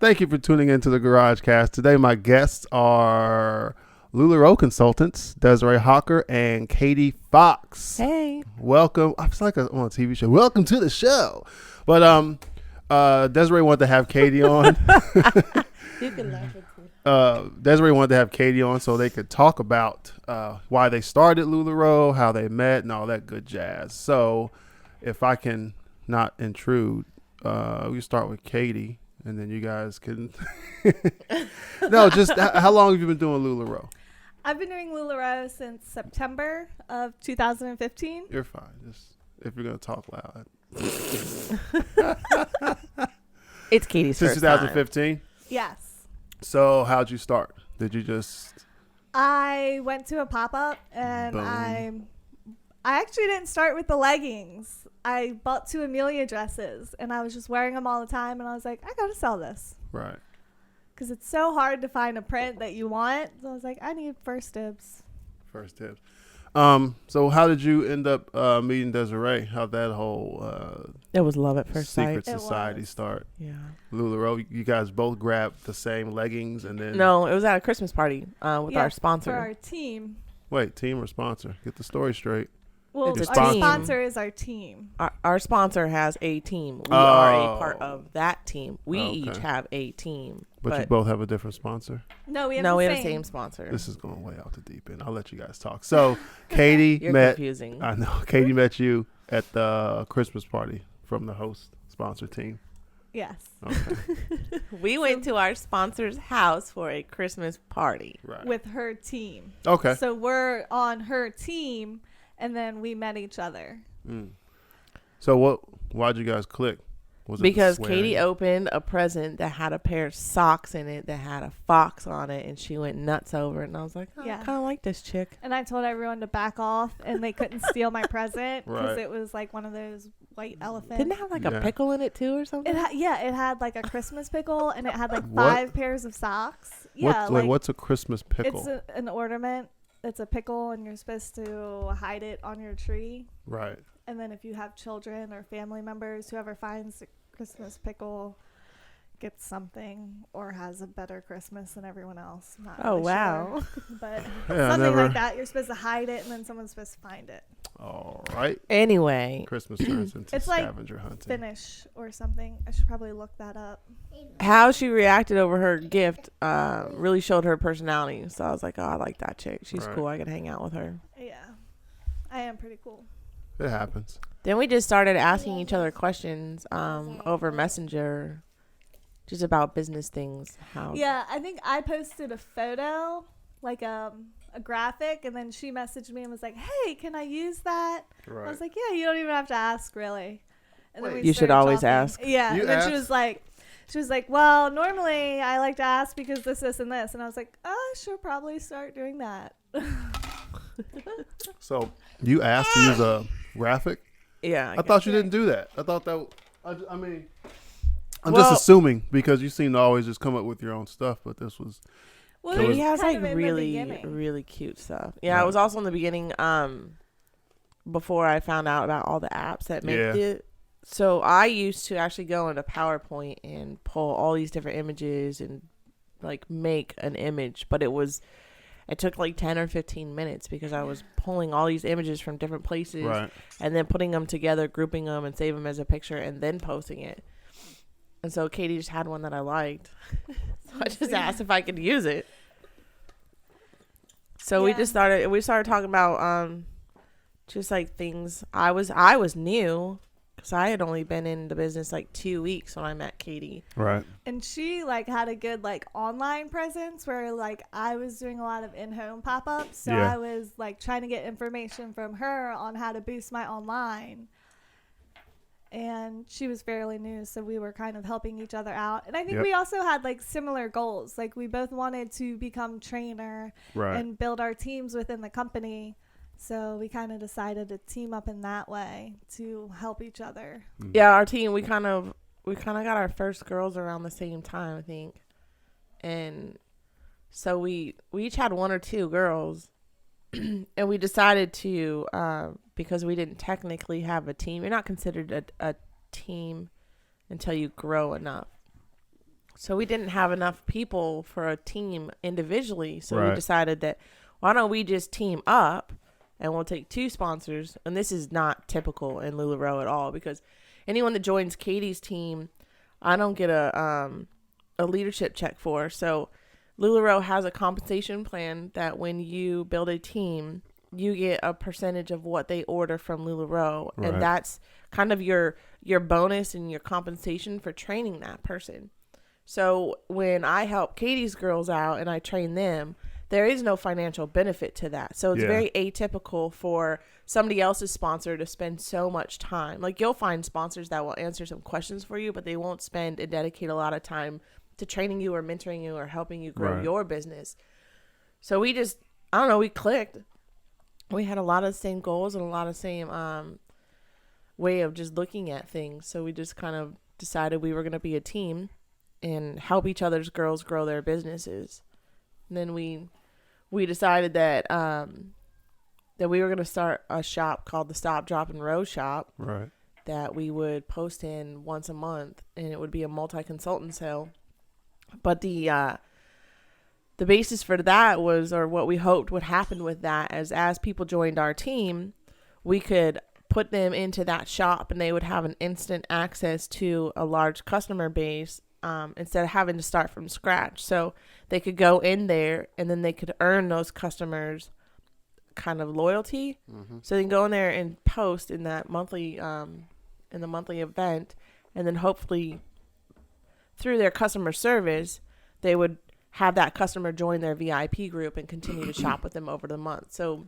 Thank you for tuning into the Garage Cast. Today, my guests are Lularoe consultants, Desiree Hocker and Katie Fox. Hey. Welcome. I was like on a TV show. Welcome to the show. But Desiree wanted to have Katie on. You can laugh at me. Desiree wanted to have Katie on so they could talk about why they started Lularoe, how they met, and all that good jazz. So if I can not intrude, we start with Katie. And then you guys can... No, just how long have you been doing Lularoe? I've been doing Lularoe since September of 2015. You're fine. Just if you're going to talk loud. It's Katie's Since first 2015? Yes. So how'd you start? Did you just... I went to a pop-up and Boom. I actually didn't start with the leggings. I bought 2 Amelia dresses and I was just wearing them all the time and I was like, I gotta sell this. Right. Because it's so hard to find a print that you want. So I was like, I need first dibs. First tips. So how did you end up meeting Desiree? How'd that whole It was love at first secret sight. society start? Yeah. Lularoe, you guys both grabbed the same leggings and then... No, it was at a Christmas party with Yeah, our sponsor. For our team. Wait, team or sponsor? Get the story straight. Well, It's a our team. sponsor is our team. Our sponsor has a team. We are Oh. a part of that team. We Okay. each have a team. But you both have a different sponsor? No, we have No, the we same. have the same sponsor. This is going way out the deep end. I'll let you guys talk. So, Katie You're met... confusing. I know. Katie met you at the Christmas party from the host sponsor team. Yes. Okay. We went to our sponsor's house for a Christmas party. Right. With her team. Okay. So we're on her team, and then we met each other. So why'd you guys click? Was it Because the swearing? Katie opened a present that had a pair of socks in it that had a fox on it, and she went nuts over it. And I was like, oh, Yeah. I kind of like this chick. And I told everyone to back off, and they couldn't steal my present because Right. it was like one of those white elephant. Didn't it have like Yeah. a pickle in it too or something? It had like a Christmas pickle, and it had like What? 5 pairs of socks. Yeah, What's a Christmas pickle? it's an ornament. It's a pickle, and you're supposed to hide it on your tree. Right. And then if you have children or family members, whoever finds the Christmas pickle gets something or has a better Christmas than everyone else. Not Oh, really wow. sure. But Yeah, something like that. You're supposed to hide it, and then someone's supposed to find it. All right. Anyway, Christmas turns into It's like scavenger hunting. Finnish or something. I should probably look that up. how she reacted over her gift really showed her personality. So I was like, oh, I like that chick. She's Right. cool. I could hang out with her. Yeah, I am pretty cool. It happens. Then we just started asking each other questions over Messenger, just about business things. How? Yeah, I think I posted a photo, like a graphic, and then she messaged me and was like, "Hey, can I use that?" Right. I was like, "Yeah, you don't even have to ask, really." And then Wait. we You should started always talking. ask. Yeah, You and then asked? she was like, "Well, normally I like to ask because this, and this," and I was like, "Oh, I should probably start doing that." So you asked to use a graphic? Yeah. I thought you didn't do that. I thought that... I mean... I'm Well- just assuming because you seem to always just come up with your own stuff, but this was... Well, So it was He has kind like of in the really, beginning. really cute stuff. Yeah, Right. it was also in the beginning. Before I found out about all the apps that make Yeah. it. So I used to actually go into PowerPoint and pull all these different images and like make an image, but it took like 10 or 15 minutes because I was pulling all these images from different places Right. and then putting them together, grouping them and save them as a picture and then posting it. And so Katie just had one that I liked. So I just asked if I could use it. So we Yeah. started talking about just like things. I was new because I had only been in the business like 2 weeks when I met Katie. Right. And she like had a good like online presence where like I was doing a lot of in-home pop-ups. So Yeah. I was like trying to get information from her on how to boost my online. And she was fairly new, so we were kind of helping each other out. And I think Yep. we also had like similar goals. Like we both wanted to become trainer Right. and build our teams within the company. So we kind of decided to team up in that way to help each other. Yeah, our team we kind of got our first girls around the same time, I think. And so we each had 1 or 2 girls. And we decided to because we didn't technically have a team. You're not considered a team until you grow enough. So we didn't have enough people for a team individually. So we Right. decided that why don't we just team up and we'll take 2 sponsors. And this is not typical in Lularoe at all, because anyone that joins Katie's team, I don't get a leadership check for. So Lularoe has a compensation plan that when you build a team, you get a percentage of what they order from Lularoe. Right. And that's kind of your bonus and your compensation for training that person. So when I help Katie's girls out and I train them, there is no financial benefit to that. So it's Yeah. very atypical for somebody else's sponsor to spend so much time. Like, you'll find sponsors that will answer some questions for you, but they won't spend and dedicate a lot of time to training you or mentoring you or helping you grow Right. your business. So we just, I don't know, we clicked. We had a lot of the same goals and a lot of the same way of just looking at things. So we just kind of decided we were going to be a team and help each other's girls grow their businesses. And then we decided that that we were going to start a shop called the Stop, Drop, and Row Shop Right. that we would post in once a month, and it would be a multi-consultant sale. But the basis for that was, or what we hoped would happen with that, as people joined our team, we could put them into that shop and they would have an instant access to a large customer base, instead of having to start from scratch. So they could go in there and then they could earn those customers kind of loyalty. Mm-hmm. So they can go in there and post in that monthly, in the monthly event, and then hopefully through their customer service, they would have that customer join their VIP group and continue to shop with them over the month. So,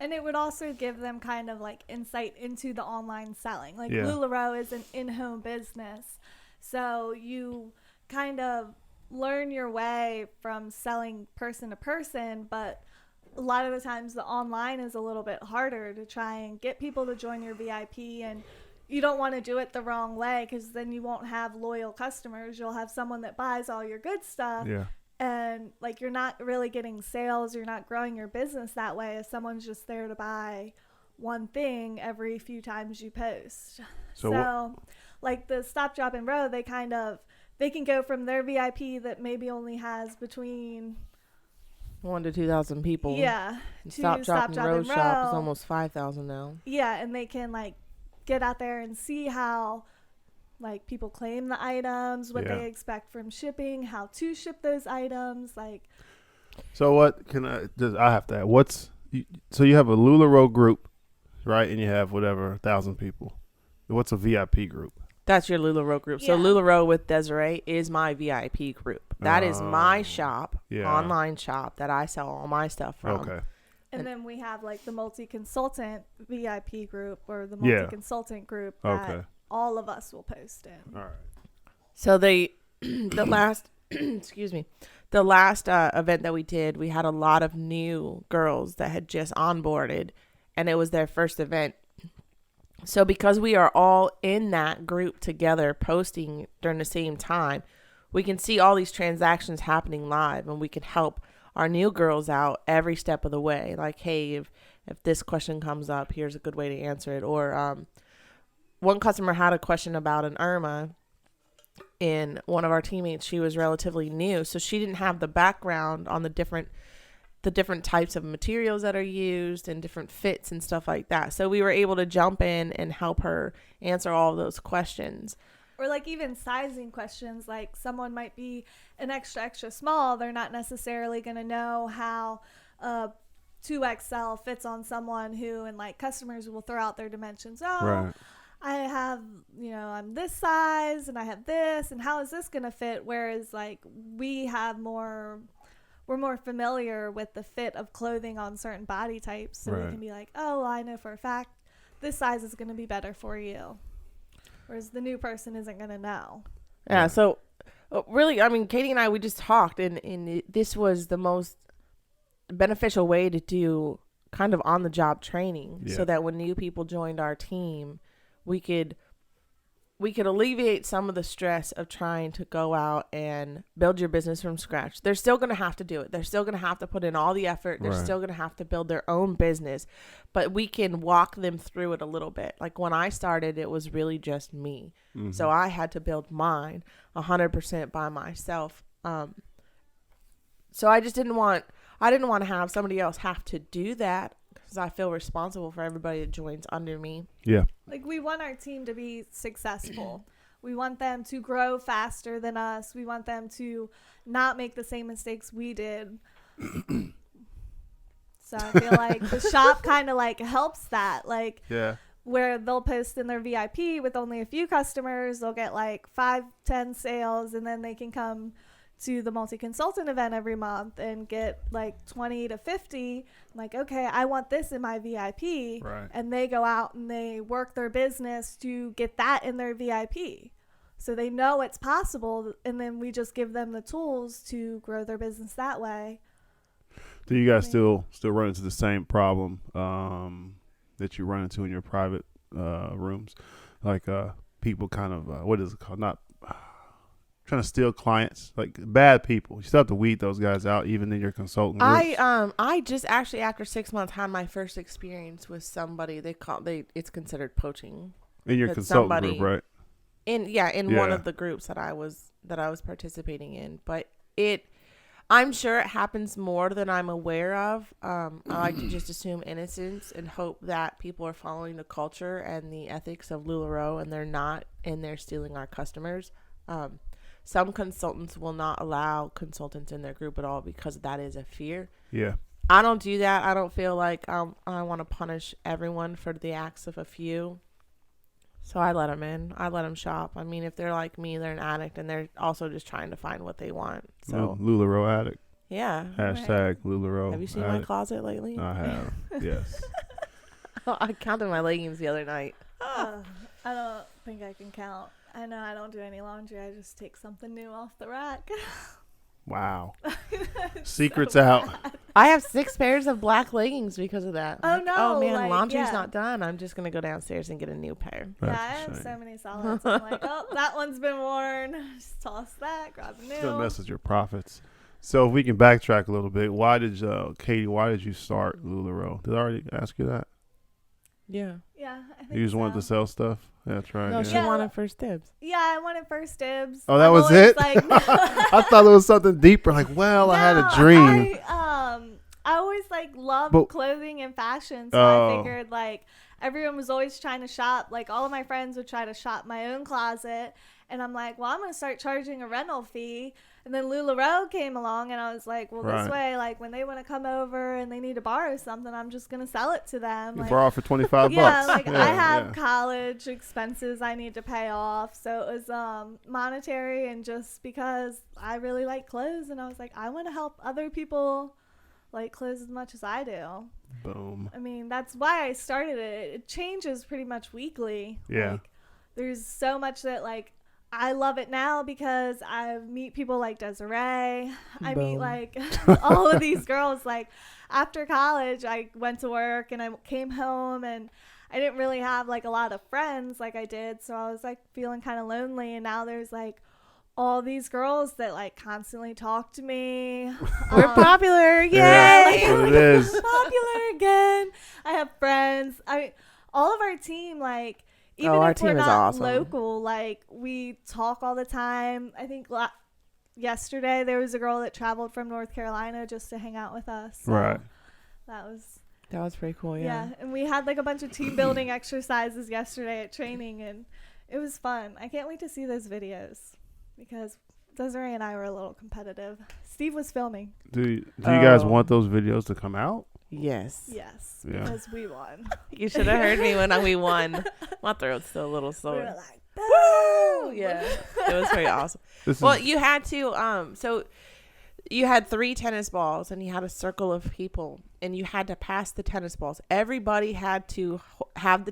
And it would also give them kind of like insight into the online selling. Like, Yeah. Lularoe is an in-home business. So you kind of learn your way from selling person to person, but a lot of the times the online is a little bit harder to try and get people to join your VIP, and you don't want to do it the wrong way, because then you won't have loyal customers. You'll have someone that buys all your good stuff, Yeah. and like, you're not really getting sales. You're not growing your business that way if someone's just there to buy one thing every few times you post. So like the Stop, Drop, and Row, they can go from their VIP that maybe only has between 1,000 to 2,000 people. yeah And to Stop, Drop, and Row and Shop is Row. almost 5,000 now. Yeah, and they can like get out there and see how like people claim the items, what Yeah. they expect from shipping, how to ship those items. Like, So what can I just? I have to add. So you have a Lularoe group, right? And you have whatever 1,000 people. What's a VIP group? That's your Lularoe group. So Yeah. Lularoe with Desiree is my VIP group. That is my Oh, shop, yeah. online shop that I sell all my stuff from. Okay. and then we have like the multi-consultant VIP group, or the Yeah. multi-consultant group that Okay. all of us will post in. All right. So they, the last, excuse me, the last event that we did, we had a lot of new girls that had just onboarded, and it was their first event. So because we are all in that group together posting during the same time, we can see all these transactions happening live, and we can help our new girls out every step of the way. Like, hey, if this question comes up, here's a good way to answer it. Or one customer had a question about an Irma, and one of our teammates, she was relatively new, so she didn't have the background on the different types of materials that are used and different fits and stuff like that. So we were able to jump in and help her answer all of those questions. Or like even sizing questions, like someone might be an extra small. They're not necessarily going to know how 2XL fits on someone who, and like customers will throw out their dimensions. Oh, Right. I have, I'm this size and I have this, and how is this going to fit? Whereas like we're more familiar with the fit of clothing on certain body types. So Right. we can be like, oh, I know for a fact this size is going to be better for you. Whereas the new person isn't going to know. Yeah. So really, I mean, Katie and I, we just talked, and this was the most beneficial way to do kind of on the job training, Yeah. so that when new people joined our team, we could we could alleviate some of the stress of trying to go out and build your business from scratch. They're still going to have to do it. They're still going to have to put in all the effort. They're Right. still going to have to build their own business, but we can walk them through it a little bit. Like when I started, it was really just me. Mm-hmm. So I had to build mine 100% by myself. So I didn't want to have somebody else have to do that, because I feel responsible for everybody that joins under me. Yeah. Like, we want our team to be successful. We want them to grow faster than us. We want them to not make the same mistakes we did. So I feel like the shop kind of like helps that. Like, Yeah. where they'll post in their VIP with only a few customers, they'll get like 5-10 sales, and then they can come to the multi-consultant event every month and get like 20 to 50. I'm like, okay, I want this in my VIP. Right. And they go out and they work their business to get that in their VIP. So they know it's possible, and then we just give them the tools to grow their business that way. Do you guys still run into the same problem that you run into in your private rooms? Like people kind of, what is it called? Not trying to steal clients, like bad people. You still have to weed those guys out, even in your consultant groups. I just actually after 6 months had my first experience with somebody. It's considered poaching In your that consultant group, right? in one of the groups that I was participating in. But I'm sure it happens more than I'm aware of. I like to just assume innocence and hope that people are following the culture and the ethics of Lularoe, and they're not, and they're stealing our customers. Some consultants will not allow consultants in their group at all because that is a fear. Yeah. I don't do that. I don't feel like I want to punish everyone for the acts of a few. So I let them in. I let them shop. I mean, if they're like me, they're an addict, and they're also just trying to find what they want. So Lularoe addict. yeah. Hashtag Lularoe. Have you seen addict. my closet lately? I have. Yes. I counted my leggings the other night. I don't think I can count. I know I don't do any laundry. I just take something new off the rack. Wow. Secrets out. I have 6 pairs of black leggings because of that. Oh, Like, no, oh man, like, laundry's yeah. not done. I'm just gonna go downstairs and get a new pair. Yeah, I That's a have shame. so many solids. I'm like, oh, that one's been worn. Just toss that, grab a Don't new. mess with your profits. So if we can backtrack a little bit, why did you start Lularoe? Did I already ask you that? Yeah. Yeah, I think You just so. wanted to sell stuff? That's right. No, yeah. she Yeah. wanted first dibs. Yeah, I wanted first dibs. Oh, that I'm was always it? Like, no. I thought it was something deeper. Like, well, I had a No, dream. I always like loved But- clothing and fashion, so Oh. I figured like everyone was always trying to shop. Like all of my friends would try to shop my own closet, and I'm like, well, I'm gonna start charging a rental fee. And then Lularoe came along, and I was like, well, Right. this way, like when they want to come over and they need to borrow something, I'm just gonna sell it to them. You Like, borrow for $25. yeah, like Yeah, I have yeah. college expenses I need to pay off, so it was monetary, and just because I really like clothes, and I was like, I want to help other people like clothes as much as I do. Boom. I mean, that's why I started it. It changes pretty much weekly. Yeah. Like, there's so much that like I love it now because I meet people like Desiree. I meet Boom. like all of these girls. Like after college, I went to work and I came home, and I didn't really have like a lot of friends like I did. So I was like feeling kind of lonely. And now there's like all these girls that like constantly talk to me. We're popular. Yay. Yeah, that's what it is. Popular again. I have friends. All of our team, like, even our if we're team is not awesome. local, like, we talk all the time. I think yesterday there was a girl that traveled from North Carolina just to hang out with us. So Right. That was, That was pretty cool. yeah. And we had like a bunch of team building exercises yesterday at training, and it was fun. I can't wait to see those videos because Desiree and I were a little competitive. Steve was filming. Do you guys Oh. want those videos to come out? Yes. Yes, Yeah. because we won. You should have heard me when we won. My throat's still a little We sore. were like, Woo! Yeah. It was pretty awesome. This Well, is you had to so you had 3 tennis balls, and you had a circle of people, and you had to pass the tennis balls. Everybody had to have the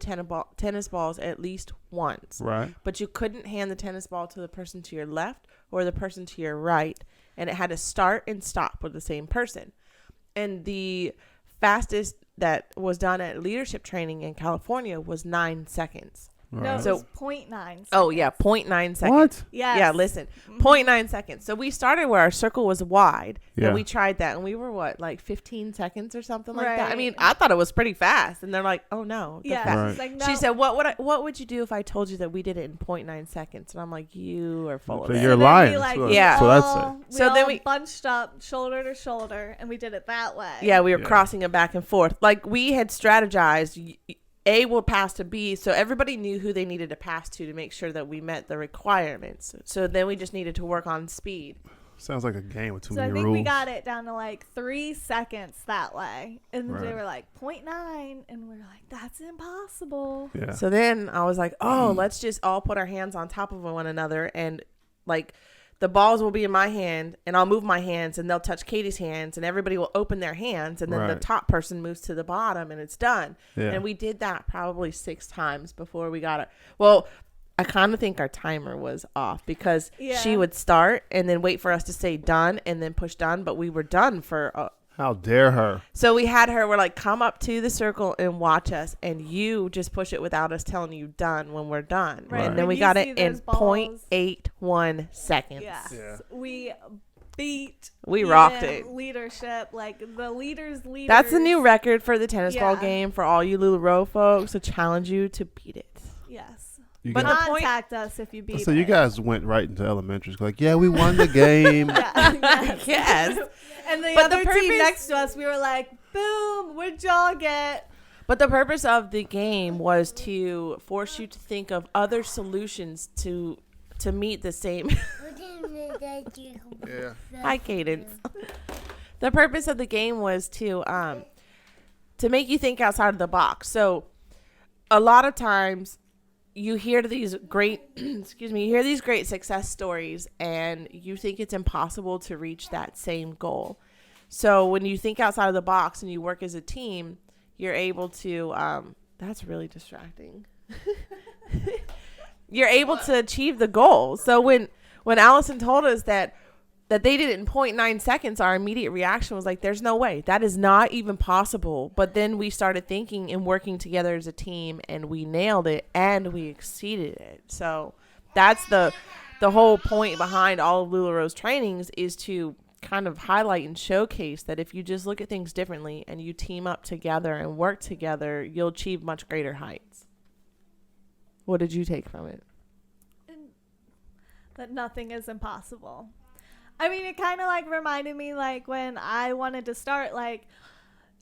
tennis balls at least once. right. But you couldn't hand the tennis ball to the person to your left or the person to your right, and it had to start and stop with the same person. And the fastest that was done at leadership training in California was 9 seconds. No, Right. it So- was 0.9 seconds. Oh yeah, 0.9 seconds. What? Yes. Yeah, listen, 0.9 seconds. So we started where our circle was wide, Yeah. and we tried that, and we were what, like 15 seconds or something like that. I Right. mean, I thought it was pretty fast, and they're like, "Oh no, the Yeah, fast." Right. she's like, no. She said, what would you do if I told you that we did it in 0.9 seconds?" And I'm like, "You are full So of you're it." then lying. we, like, So- we Yeah. So that's all- it. we So all then we- bunched up shoulder to shoulder, and we did it that way. Yeah, we were Yeah. crossing it back and forth. Like we had strategized. A will pass to B, so everybody knew who they needed to pass to make sure that we met the requirements. So then we just needed to work on speed. Sounds like a game with too So I many think rules. we got it down to like 3 seconds that way. And they Right. were like 0.9. And we were like, that's impossible. Yeah. So then I was like, oh, let's just all put our hands on top of one another, and like the balls will be in my hand, and I'll move my hands, and they'll touch Katie's hands, and everybody will open their hands, and then the Right. top person moves to the bottom, and it's done. Yeah. And we did that probably 6 times before we got it. Well, I kind of think our timer was off because she Yeah. would start and then wait for us to say done and then push done, but we were done for How dare her? so we had her, we're like, come up to the circle and watch us, and you just push it without us telling you done when we're done. Right. And then When we you got see it in those balls- 0.81 seconds. Yes. Yeah. We beat We rocked them it. leadership. Like the leaders. That's the new record for the tennis ball Yeah. game for all you Lularoe folks. To challenge you to beat it. Yes. You But guys, the point- Contact us if you beat so you it. guys went right into elementary school. Like, yeah, we won the game. Yeah, yes. Yes. And the But the other purpose- team next to us, we were like, boom, what'd y'all get? But the purpose of the game was to force you to think of other solutions to meet the same. Yeah. Hi, Cadence. The purpose of the game was to make you think outside of the box. So a lot of times you hear these great excuse me, you hear these great success stories and you think it's impossible to reach that same goal. So when you think outside of the box and you work as a team, you're able to that's really distracting. You're able to achieve the goal. So when Allison told us that they did it in 0.9 seconds, our immediate reaction was like, there's no way. That is not even possible. But then we started thinking and working together as a team, and we nailed it, and we exceeded it. So that's the whole point behind all of Lularoe's trainings, is to kind of highlight and showcase that if you just look at things differently and you team up together and work together, you'll achieve much greater heights. What did you take from it? That nothing is impossible. I mean, it kind of like reminded me like when I wanted to start, like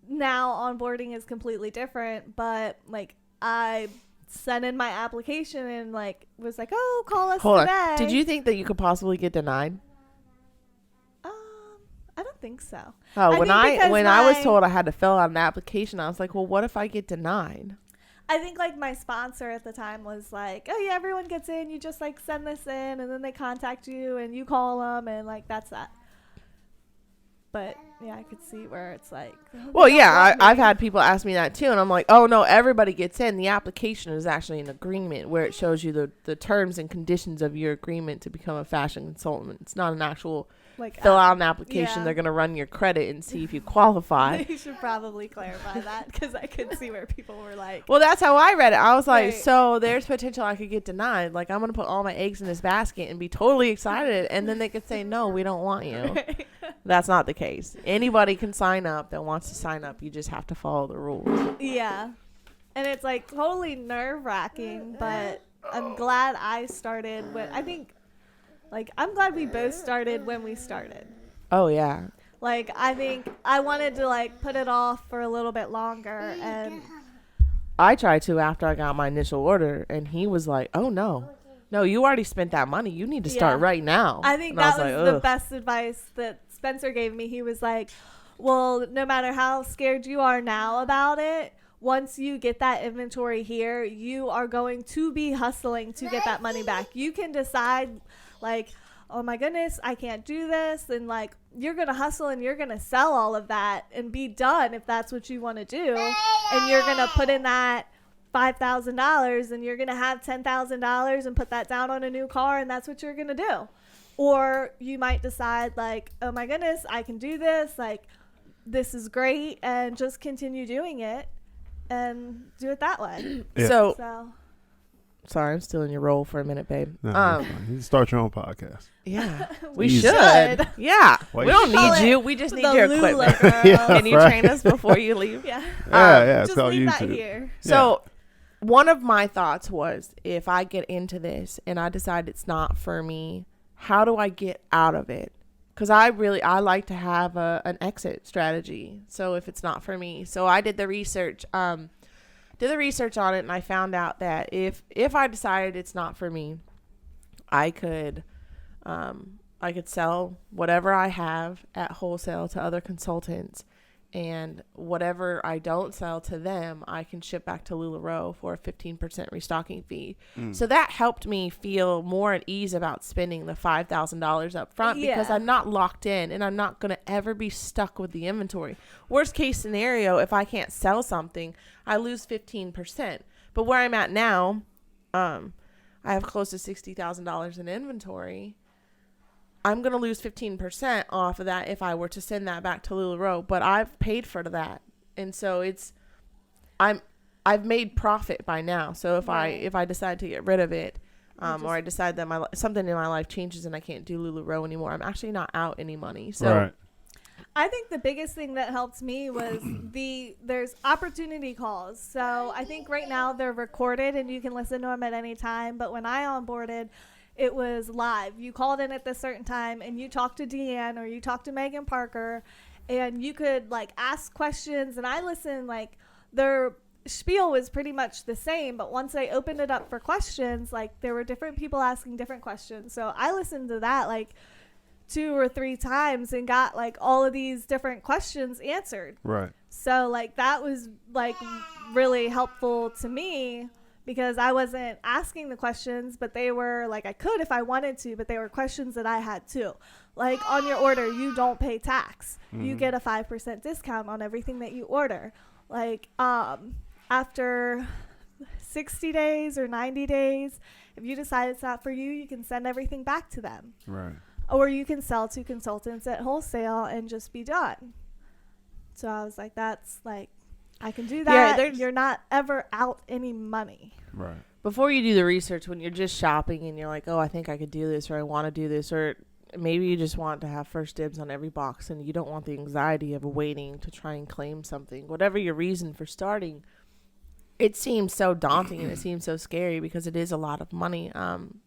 now onboarding is completely different, but like I sent in my application and like was like, oh, call us Hold today. on. Did you think that you could possibly get denied? I don't think so. Oh, I when think because I was my- told I had to fill out an application, I was like, well, what if I get denied? I think like my sponsor at the time was like, oh yeah, everyone gets in. You just like send this in, and then they contact you, and you call them, and like that's that. But yeah, I could see where it's like. oh, they Well, don't yeah, want me. I've had people ask me that too, and I'm like, oh no, everybody gets in. The application is actually an agreement where it shows you the terms and conditions of your agreement to become a fashion consultant. It's not an actual like fill out an application. yeah. They're gonna run your credit and see if you qualify. You should probably clarify that because I could see where people were like, Well, that's how I read it. I was like, Right. so there's potential I could get denied. Like, I'm going to put all my eggs in this basket and be totally excited. And then they could say, no, we don't want you. That's not the case. Anybody can sign up that wants to sign up. You just have to follow the rules. yeah. And it's like totally nerve wracking, but I'm glad I started when I think, like, I'm glad we both started when we started. Oh, yeah. Like, I think I wanted to, like, put it off for a little bit longer. And I tried to after I got my initial order. And he was like, oh, no. No, you already spent that money. You need to start Yeah. right now. I think And that was like, the ugh. best advice that Spencer gave me. He was like, well, no matter how scared you are now about it, once you get that inventory here, you are going to be hustling to get that money back. You can decide, like, oh my goodness, I can't do this. And like, you're going to hustle and you're going to sell all of that and be done if that's what you want to do. And you're going to put in that $5,000 and you're going to have $10,000 and put that down on a new car. And that's what you're going to do. Or you might decide like, oh my goodness, I can do this. Like, this is great. And just continue doing it and do it that way. Yeah. So, So Sorry, I'm still in your role for a minute, babe. No, that's fine. You can start your own podcast. Yeah, we Easy. should. Yeah, Why we you don't call need it you. We just need the your Lula equipment. girl. Yeah. Can you right. train us before you leave? Yeah. Yeah, it's Just called leave that YouTube. here. So, one of my thoughts was, if I get into this and I decide it's not for me, how do I get out of it? Because I like to have an exit strategy. So if it's not for me, so I did the research. Did the research on it, and I found out that if I decided it's not for me, I could sell whatever I have at wholesale to other consultants, and whatever I don't sell to them, I can ship back to Lularoe for a 15% restocking fee. So that helped me feel more at ease about spending the $5,000 up front, because I'm not locked in and I'm not going to ever be stuck with the inventory. Worst case scenario, if I can't sell something, I lose 15%. But where I'm at now, I have close to $60,000 in inventory. I'm going to lose 15% off of that if I were to send that back to Lularoe, but I've paid for that. And so I've made profit by now. So if I decide to get rid of it, or I decide that something in my life changes and I can't do Lularoe anymore, I'm actually not out any money. So Right. I think the biggest thing that helped me was there's opportunity calls. So I think right now they're recorded and you can listen to them at any time. But when I onboarded, it was live. You called in at this certain time and you talked to Deanne or you talked to Megan Parker, and you could like ask questions. And I listened, like their spiel was pretty much the same, but once I opened it up for questions, like there were different people asking different questions. So I listened to that like 2 or 3 times and got like all of these different questions answered. Right. So like that was like really helpful to me, because I wasn't asking the questions, but they were like, I could if I wanted to, but they were questions that I had too. Like on your order, you don't pay tax. You get a 5% discount on everything that you order. Like after 60 days or 90 days, if you decide it's not for you, you can send everything back to them. Right. Or you can sell to consultants at wholesale and just be done. So I was like, that's like, I can do that. Yeah, you're not ever out any money. Right. before you do the research, when you're just shopping and you're like, oh, I think I could do this, or I want to do this, or maybe you just want to have first dibs on every box and you don't want the anxiety of waiting to try and claim something, whatever your reason for starting, it seems so daunting and it seems so scary because it is a lot of money.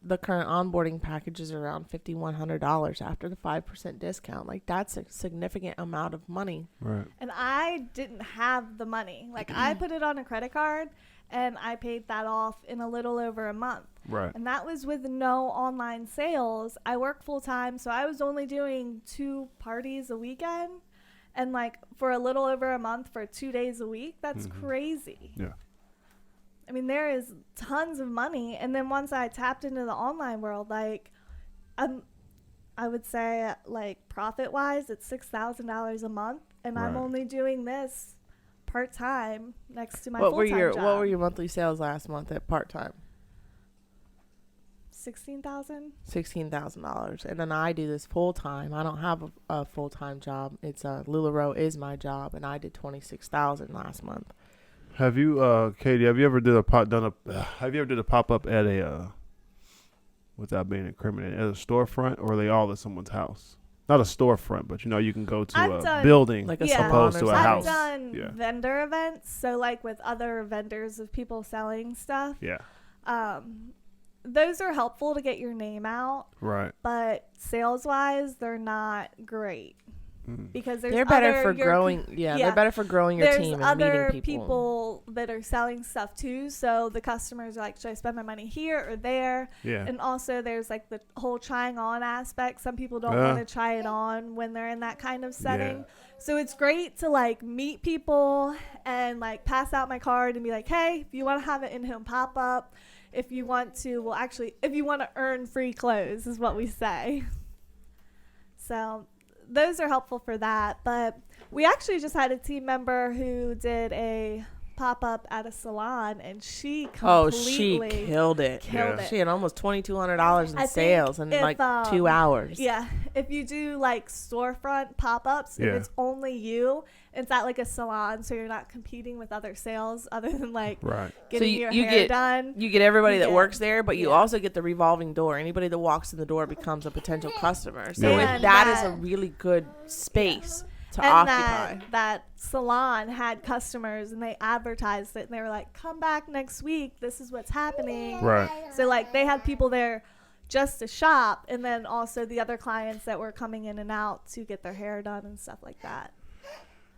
The current onboarding package is around $5,100 after the 5% discount. Like, that's a significant amount of money. Right. And I didn't have the money. Like, I put it on a credit card and I paid that off in a little over a month. Right. And that was with no online sales. I work full time, so I was only doing 2 parties a weekend. And like for a little over a month for 2 days a week, that's crazy. Yeah. I mean, there is tons of money. And then once I tapped into the online world, like, I would say, like, profit-wise, it's $6,000 a month. And I'm Right. only doing this part-time next to my What full-time were job. What were your monthly sales last month at part-time? $16,000? $16,000. And then I do this full-time. I don't have a full-time job. It's Lularoe is my job, and I did $26,000 last month. Have you, Katie? Have you ever did a pop up at a, without being incriminated, at a storefront, or are they all at someone's house? Not a storefront, but you can go to I've a done- building Like a Yeah. salon opposed or to a something. house. I've done Yeah. vendor events, so like with other vendors of people selling stuff. Yeah. Those are helpful to get your name out, Right. but sales-wise, they're not great. Because there's They're better other for Europe- growing. Yeah, they're better for growing your There's team and other meeting people. that are selling stuff too, so the customers are like, should I spend my money here or there? Yeah. And also there's like the whole trying on aspect. Some people don't Yeah. want to try it on when they're in that kind of setting. Yeah. So it's great to like meet people and like pass out my card and be like, hey, if you want to have an in-home pop-up, if you want to, if you want to earn free clothes is what we say. So those are helpful for that. But we actually just had a team member who did a pop up at a salon, and she Oh, completely she killed it. killed Yeah. it. She had almost $2,200 in I think sales in if, like 2 hours. Yeah, if you do like storefront pop-ups, Yeah. if it's only you, it's at like a salon, so you're not competing with other sales other than like Right. getting you- your you hair get- done. You get everybody You that get- works there, but you yeah. also get the revolving door. Anybody that walks in the door becomes a potential customer. So Yeah. And that is a that- really good space to And occupy. that salon had customers, and they advertised it, and they were like, "Come back next week. This is what's happening." Right. So like they had people there just to shop, and then also the other clients that were coming in and out to get their hair done and stuff like that.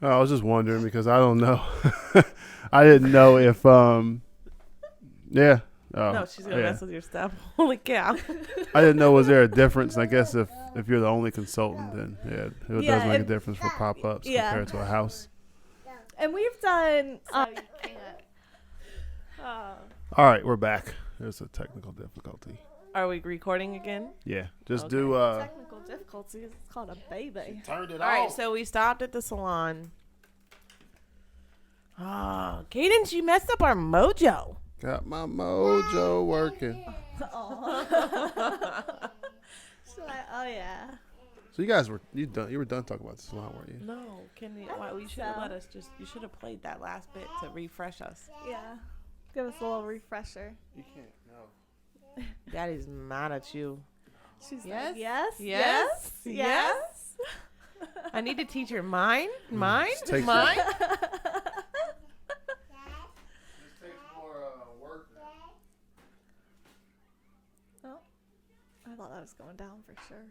Oh, I was just wondering because I don't know. I didn't know if yeah. Oh, No, she's gonna yeah. mess with your stuff. Holy cow! I didn't know, was there a difference? I guess if you're the only consultant, then it does Yeah, make a if- difference for pop-ups Yeah. compared to a house. And we've done. All right, we're back. There's a technical difficulty. Are we recording again? Yeah, just Okay. do. Technical difficulties. It's called a baby. Turned it All right, so we stopped at the salon. Oh, Kaden, she messed up our mojo. Got my mojo working. So oh yeah. So you guys were done? You were done talking about the salon, weren't you? No, can you? I Why, think you should have so. let us just. You should have played that last bit to refresh us. Yeah. Give us a little refresher. You can't. No. Daddy's mad at you. She's Yes? like, yes, Yes? yes, Yes? yes. I need to teach her mine, mine, Just takes mine. This takes more work. Oh, I thought that was going down for sure.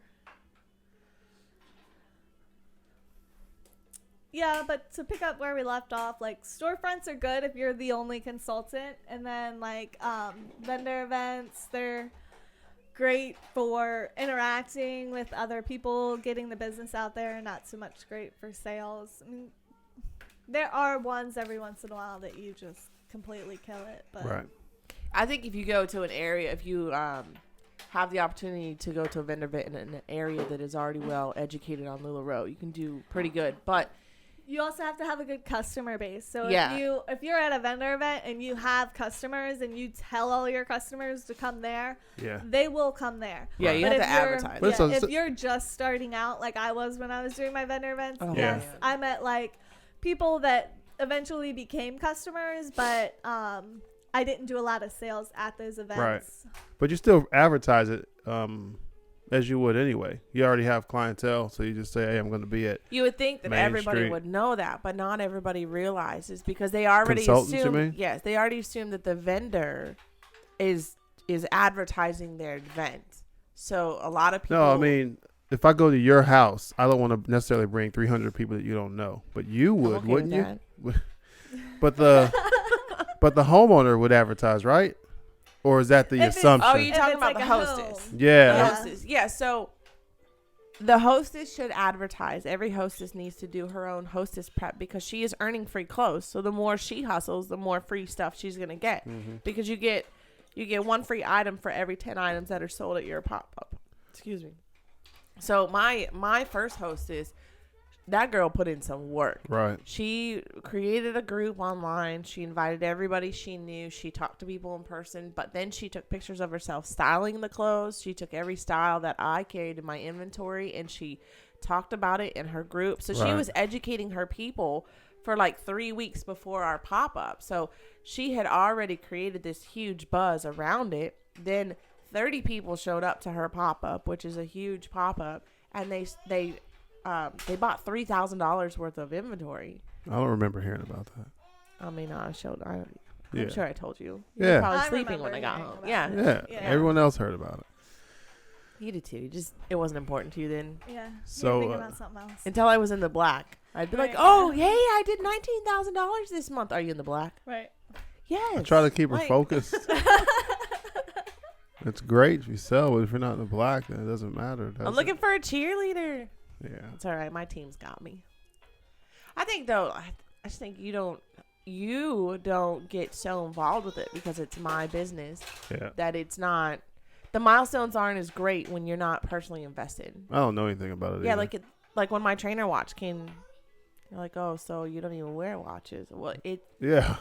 Yeah, but to pick up where we left off, like storefronts are good if you're the only consultant, and then like vendor events, they're great for interacting with other people, getting the business out there, not so much great for sales. I mean, there are ones every once in a while that you just completely kill it, but Right. I think if you go to an area, if you have the opportunity to go to a vendor event in an area that is already well educated on Lularoe, you can do pretty good. But you also have to have a good customer base. So Yeah. if you're at a vendor event and you have customers and you tell all your customers to come there, Yeah. they will come there. yeah, you But have if to you're- advertise. But Yeah, it's if you're just starting out, like I was when I was doing my vendor events, Oh, yes, yeah. I met like people that eventually became customers, but I didn't do a lot of sales at those events. But you still advertise it as you would anyway. You already have clientele, so you just say, "Hey, I'm going to be at." You would think that Main everybody Street. would know that, but not everybody realizes because they already Consultants, you assume. mean? Yes, they already assume that the vendor is advertising their event. So a lot of people. No, I mean, if I go to your house, I don't want to necessarily bring 300 people that you don't know, but you I'm would, okay wouldn't with you? that. But the homeowner would advertise, right? Or is that the If it's- assumption? Oh, you're If talking it's about like the a hostess. home. yeah. The Yeah. hostess. Yeah, so the hostess should advertise. Every hostess needs to do her own hostess prep because she is earning free clothes. So the more she hustles, the more free stuff she's gonna get. Mm-hmm. Because you get one free item for every 10 items that are sold at your pop-up. Excuse me. So my first hostess, that girl put in some work. Right. She created a group online. She invited everybody she knew. She talked to people in person, but then she took pictures of herself styling the clothes. She took every style that I carried in my inventory and she talked about it in her group. So she Right. was educating her people for like 3 weeks before our pop-up. So she had already created this huge buzz around it. Then 30 people showed up to her pop-up, which is a huge pop-up, and they bought $3,000 worth of inventory. I don't remember hearing about that. I mean, I'm Yeah. sure I told you. You Yeah. were probably I sleeping when remember I got hearing home. about Yeah. it. Yeah. Yeah. Everyone else heard about it. You did too. It wasn't important to you then. Yeah. So, You're thinking uh, about something else. Until I was in the black. I'd be like, Right. oh, yay, I did $19,000 this month. Are you in the black? Right. Yes. I try to keep her Like- focused. It's great if you sell, but if you're not in the black, then it doesn't matter. does I'm it? looking for a cheerleader. Yeah. It's all right. My team's got me. I think, though, I just think you don't get so involved with it because it's my business Yeah. that it's not. The milestones aren't as great when you're not personally invested. I don't know anything about it. Yeah, either. like when my trainer watch came You're like, oh, so you don't even wear watches. Well, Yeah.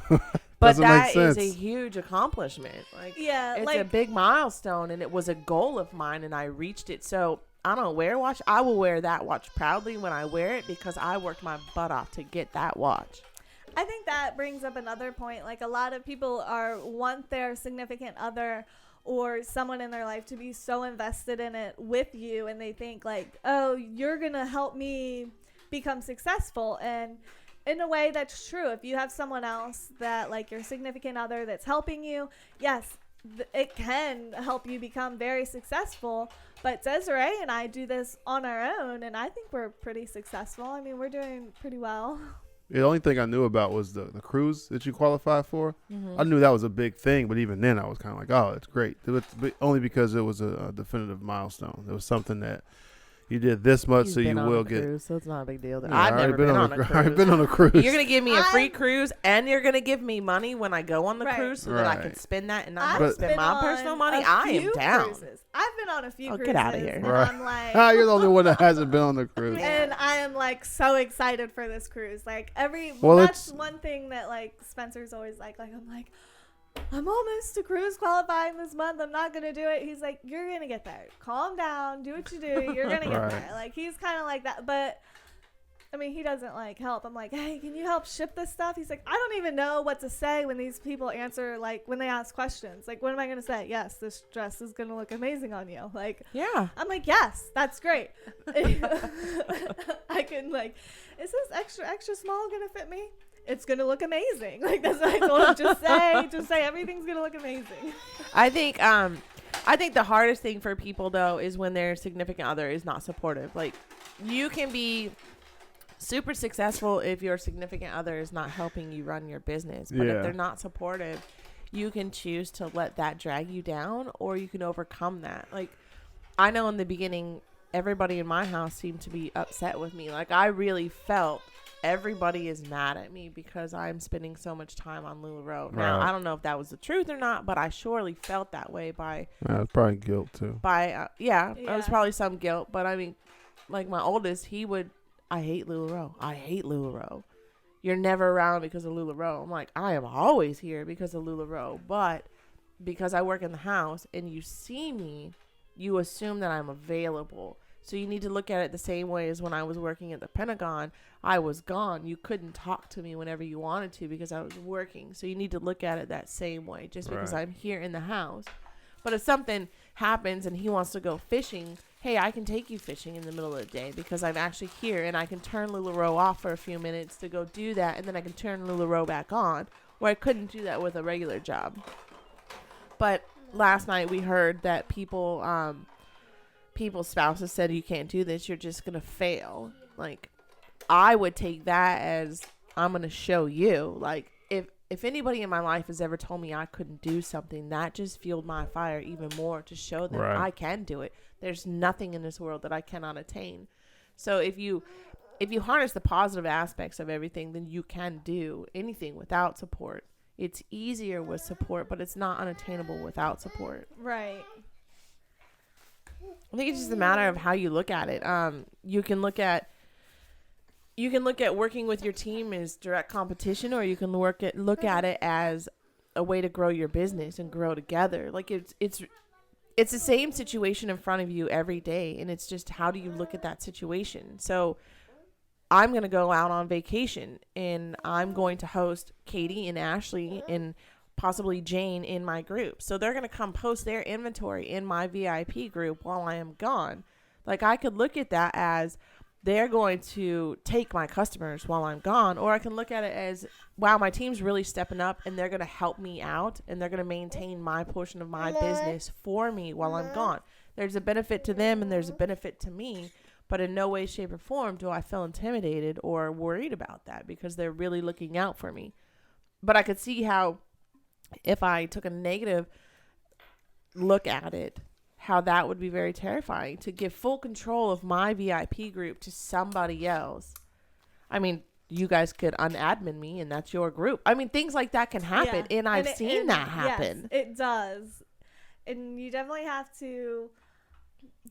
but Doesn't make that is sense. a huge accomplishment. Like, Yeah, it's like a big milestone, and it was a goal of mine, and I reached it. So I don't wear a watch. I will wear that watch proudly when I wear it because I worked my butt off to get that watch. I think that brings up another point. Like, a lot of people want their significant other or someone in their life to be so invested in it with you, and they think like, oh, you're gonna help me become successful. And in a way, that's true. If you have someone else that, like, your significant other that's helping you, yes, it can help you become very successful. But Desiree and I do this on our own, and I think we're pretty successful. I mean, we're doing pretty well. The only thing I knew about was the cruise that you qualified for. I knew that was a big thing, but even then I was kind of like, oh, it's great. Only because it was a definitive milestone. It was something that you did this much, He's so been you on will a get. cruise, so it's not a big deal. Yeah, I've I already never been on a cruise. I've been on a cruise. You're going to give me a free cruise, and you're going to give me money when I go on the Right. cruise so that I can Right. spend that and not I've have to spend been my on personal money. a I am few down. Cruises. I've been on a few Oh, cruises. get outta here. And Right. I'm like, You're the only one that hasn't been on the cruise. and I am like so excited for this cruise. Like Well, that's it's- one thing that like Spencer's always like I'm almost to cruise qualifying this month. I'm not gonna do it. He's like, you're gonna get there. Calm down. Do what you do. You're gonna get Right. there. Like, he's kind of like that. But I mean, he doesn't like help. I'm like, hey, can you help ship this stuff? He's like, I don't even know what to say when these people answer, like, when they ask questions. Like, what am I gonna say? Yes, this dress is gonna look amazing on you. Like, Yeah. I'm like, yes, that's great. I can, like, is this extra small gonna fit me? It's gonna look amazing. Like, that's what I told him. Just say everything's gonna look amazing. I think the hardest thing for people though is when their significant other is not supportive. Like, you can be super successful if your significant other is not helping you run your business, but Yeah. if they're not supportive, you can choose to let that drag you down, or you can overcome that. Like, I know in the beginning everybody in my house seemed to be upset with me. Like, I really felt everybody is mad at me because I'm spending so much time on Lularoe. Now, Right. I don't know if that was the truth or not, but I surely felt that way It's probably guilt too. yeah, it was Yeah. probably some guilt. But I mean, like, my oldest, I hate Lularoe. I hate Lularoe. You're never around because of Lularoe. I'm like, I am always here because of Lularoe. But because I work in the house and you see me, you assume that I'm available. So you need to look at it the same way as when I was working at the Pentagon. I was gone. You couldn't talk to me whenever you wanted to because I was working. So you need to look at it that same way, just because Right. I'm here in the house. But if something happens and he wants to go fishing, hey, I can take you fishing in the middle of the day because I'm actually here, and I can turn Lularoe off for a few minutes to go do that, and then I can turn Lularoe back on, where I couldn't do that with a regular job. But last night we heard that people's spouses said, you can't do this, you're just going to fail. Like, I would take that as, I'm going to show you. Like, if anybody in my life has ever told me I couldn't do something, that just fueled my fire even more to show them Right. I can do it. There's nothing in this world that I cannot attain. So if you harness the positive aspects of everything, then you can do anything without support. It's easier with support, but it's not unattainable without support. Right. I think it's just a matter of how you look at it. You can look at working with your team as direct competition, or you can look at it as a way to grow your business and grow together. Like, it's the same situation in front of you every day, and it's just, how do you look at that situation? So I'm going to go out on vacation, and I'm going to host Katie and Ashley and possibly Jane in my group. So they're going to come post their inventory in my VIP group while I am gone. Like, I could look at that as they're going to take my customers while I'm gone, or I can look at it as, wow, my team's really stepping up and they're going to help me out and they're going to maintain my portion of my business for me while I'm gone. There's a benefit to them and there's a benefit to me, but in no way, shape, or form do I feel intimidated or worried about that, because they're really looking out for me. But I could see how, if I took a negative look at it, how that would be very terrifying, to give full control of my VIP group to somebody else. I mean, you guys could unadmin me and that's your group. I mean, things like that can happen, Yeah. and I've seen that happen. Yes, it does. And you definitely have to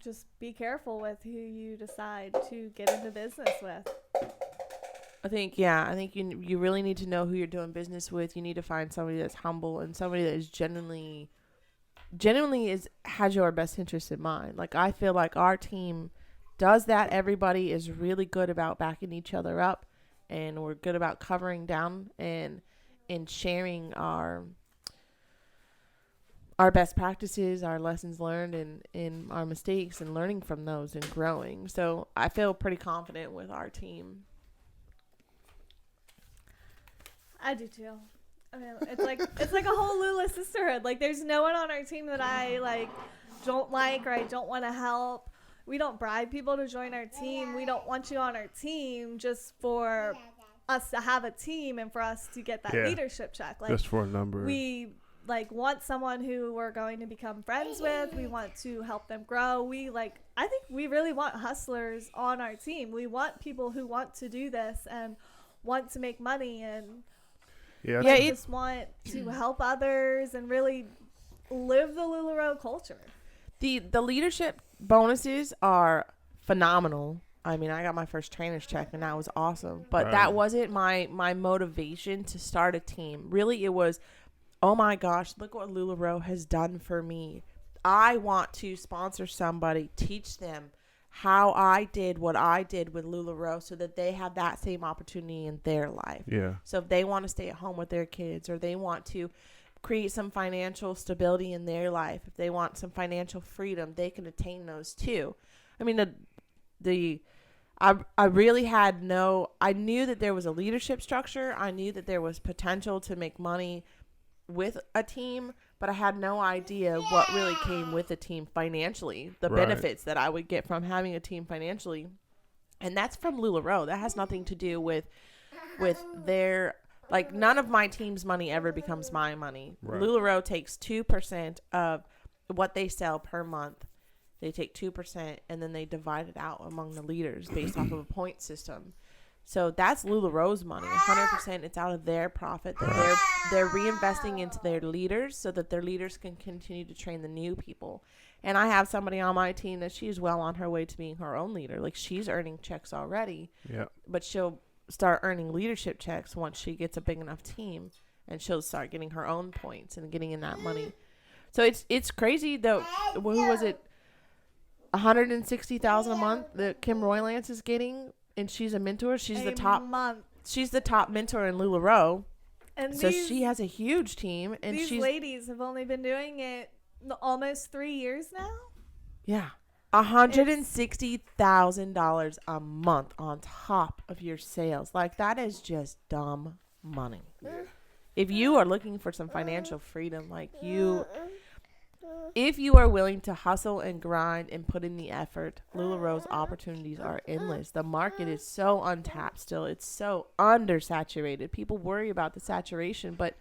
just be careful with who you decide to get into business with. I think you really need to know who you're doing business with. You need to find somebody that's humble and somebody that is genuinely has your best interest in mind. Like, I feel like our team does that. Everybody is really good about backing each other up, and we're good about covering down and sharing our best practices, our lessons learned, and our mistakes, and learning from those and growing. So I feel pretty confident with our team. I do too. I mean, it's like a whole Lula sisterhood. Like, there's no one on our team that I don't like or I don't want to help. We don't bribe people to join our team. We don't want you on our team just for us to have a team and for us to get that leadership check. Like, just for a number. We want someone who we're going to become friends with. We want to help them grow. I think we really want hustlers on our team. We want people who want to do this and want to make money, and just want to help others and really live the Lularoe culture. The leadership bonuses are phenomenal. I mean, I got my first trainer's check, and that was awesome. But that wasn't my motivation to start a team. Really, it was, oh my gosh, look what Lularoe has done for me. I want to sponsor somebody, teach them how I did what I did with Lularoe so that they have that same opportunity in their life. Yeah. So if they want to stay at home with their kids, or they want to create some financial stability in their life, if they want some financial freedom, they can attain those too. I mean, I really had I knew that there was a leadership structure. I knew that there was potential to make money with a team, but I had no idea what really came with a team financially, the benefits that I would get from having a team financially. And that's from Lularoe. That has nothing to do with their, like, none of my team's money ever becomes my money. Right. Lularoe takes 2% of what they sell per month. They take 2% and then they divide it out among the leaders based off of a point system. So that's Lularoe's money. 100%, it's out of their profit that they're reinvesting into their leaders so that their leaders can continue to train the new people. And I have somebody on my team that she's well on her way to being her own leader. Like, she's earning checks already. Yeah. But she'll start earning leadership checks once she gets a big enough team, and she'll start getting her own points and getting in that money. So it's crazy though. Who was it? $160,000 a month that Kim Roylance is getting. And she's a mentor. She's the top mentor in Lularoe. And so she has a huge team. And these ladies have only been doing it almost 3 years now. Yeah. $160,000 a month on top of your sales. Like, that is just dumb money. If you are looking for some financial freedom, if you are willing to hustle and grind and put in the effort, Lularoe's opportunities are endless. The market is so untapped still. It's so undersaturated. People worry about the saturation, but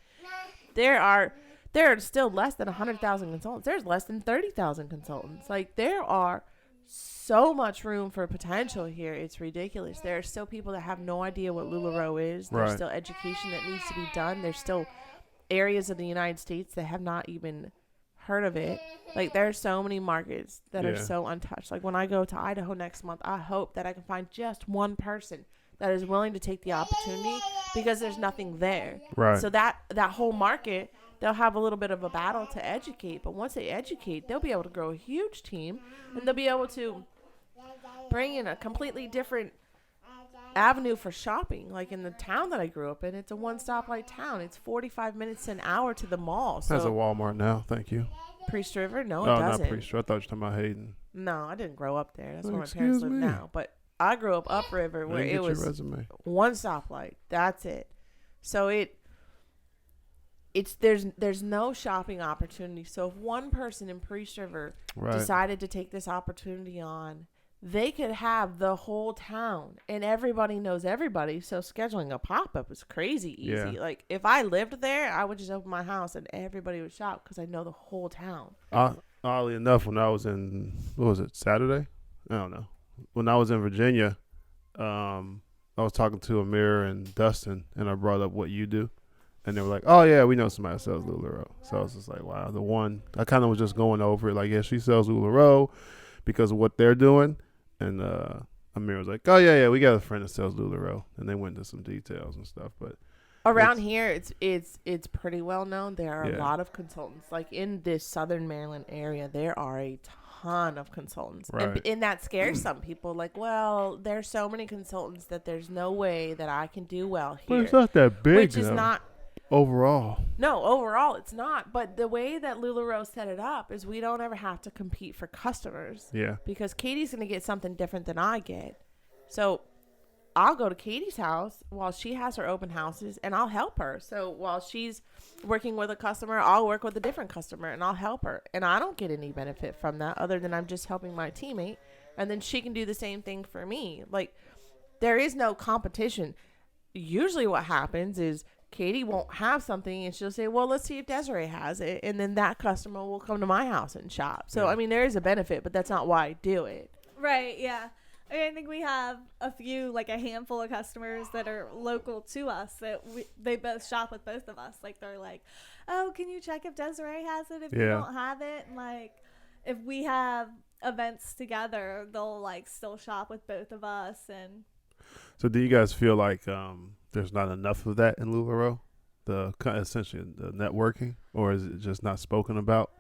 there are still less than 100,000 consultants. There's less than 30,000 consultants. Like, there are so much room for potential here. It's ridiculous. There are still people that have no idea what Lularoe is. There's still education that needs to be done. There's still areas of the United States that have not even heard of it. Like, there are so many markets that are so untouched. Like, when I go to Idaho next month, I hope that I can find just one person that is willing to take the opportunity, because there's nothing there. Right. So that whole market, they'll have a little bit of a battle to educate, but once they educate, they'll be able to grow a huge team, and they'll be able to bring in a completely different avenue for shopping. Like, in the town that I grew up in, it's a one-stoplight town. It's 45 minutes to an hour to the mall. So has a Walmart now. Thank you. Priest River? No, it doesn't. Not Priest River. I thought you were talking about Hayden. No, I didn't grow up there. That's where my parents live now. But I grew up upriver, where it was one stoplight. That's it. So there's no shopping opportunity. So if one person in Priest River decided to take this opportunity on, they could have the whole town, and everybody knows everybody. So scheduling a pop-up is crazy easy. Yeah. Like, if I lived there, I would just open my house and everybody would shop because I know the whole town. Oddly enough, when I was in, what was it, Saturday? I don't know. When I was in Virginia, I was talking to Amir and Dustin, and I brought up what you do. And they were like, oh, yeah, we know somebody that sells Lularoe. So I was just like, wow, I kind of was just going over it. Like, yeah, she sells Lularoe because of what they're doing. And Amir was like, oh yeah, we got a friend that sells Lularoe, and they went into some details and stuff. But around here, it's pretty well known. There are a Yeah. lot of consultants. Like in this Southern Maryland area, there are a ton of consultants, Right. and that scares some people. Like, well, there's so many consultants that there's no way that I can do well But here, it's not that big, which is though, not. overall. No, overall it's not. But the way that Lularoe set it up is we don't ever have to compete for customers Yeah. because Katie's going to get something different than I get. So I'll go to Katie's house while she has her open houses and I'll help her. So while she's working with a customer, I'll work with a different customer and I'll help her. And I don't get any benefit from that other than I'm just helping my teammate. And then she can do the same thing for me. Like, there is no competition. Usually what happens is Katie won't have something and she'll say, well, let's see if Desiree has it. And then that customer will come to my house and shop. So, Yeah. I mean, there is a benefit, but that's not why I do it. Right, yeah. I think we have a few, like a handful of customers that are local to us that they both shop with both of us. Like, they're like, oh, can you check if Desiree has it if you don't have it? And, like, if we have events together, they'll, like, still shop with both of us. And So do you guys feel like there's not enough of that in Lularoe? Essentially the networking, or is it just not spoken about?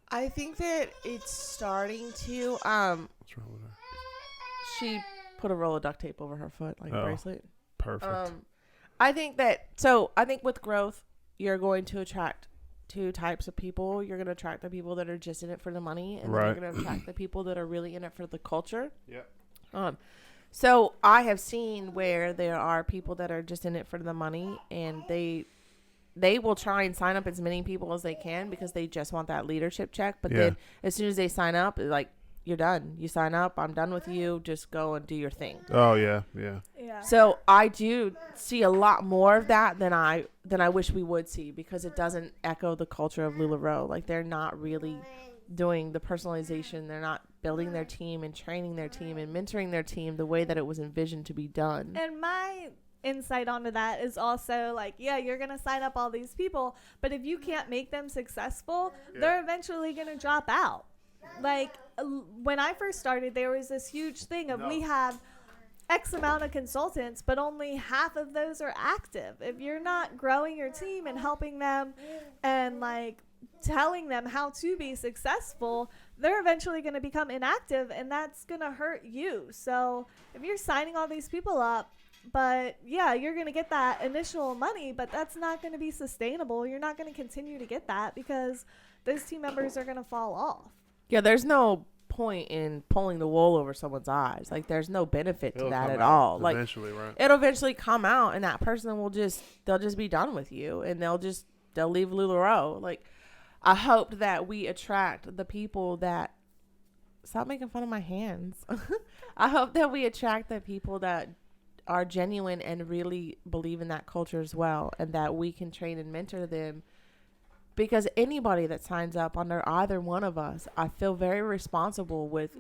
I think that it's starting to. What's wrong with her? She put a roll of duct tape over her foot, like a Oh. bracelet. Perfect. I think that. So I think with growth, you're going to attract two types of people. You're going to attract the people that are just in it for the money, and then Right. you're going to attract the people that are really in it for the culture. Yeah. So I have seen where there are people that are just in it for the money, and they will try and sign up as many people as they can because they just want that leadership check. But then as soon as they sign up, like, you're done. You sign up. I'm done with you. Just go and do your thing. Oh yeah. yeah. So I do see a lot more of that than I wish we would see because it doesn't echo the culture of Lularoe. Like, they're not really doing the personalization. They're not building their team and training their team and mentoring their team the way that it was envisioned to be done. And my insight onto that is also like, yeah, you're going to sign up all these people, but if you can't make them successful, they're eventually going to drop out. Like, when I first started, there was this huge thing of we have X amount of consultants, but only half of those are active. If you're not growing your team and helping them and, like, telling them how to be successful, they're eventually going to become inactive, and that's going to hurt you. So if you're signing all these people up, but yeah, you're going to get that initial money, but that's not going to be sustainable. You're not going to continue to get that because those team members are going to fall off. Yeah, there's no point in pulling the wool over someone's eyes. Like, there's no benefit to It'll that come at out all. Like, eventually, right? it'll eventually come out, and that person they'll just be done with you, and they'll leave Lularoe. Like, I hope that we attract the people that stop making fun of my hands. I hope that we attract the people that are genuine and really believe in that culture as well, and that we can train and mentor them. Because anybody that signs up under either one of us, I feel very responsible with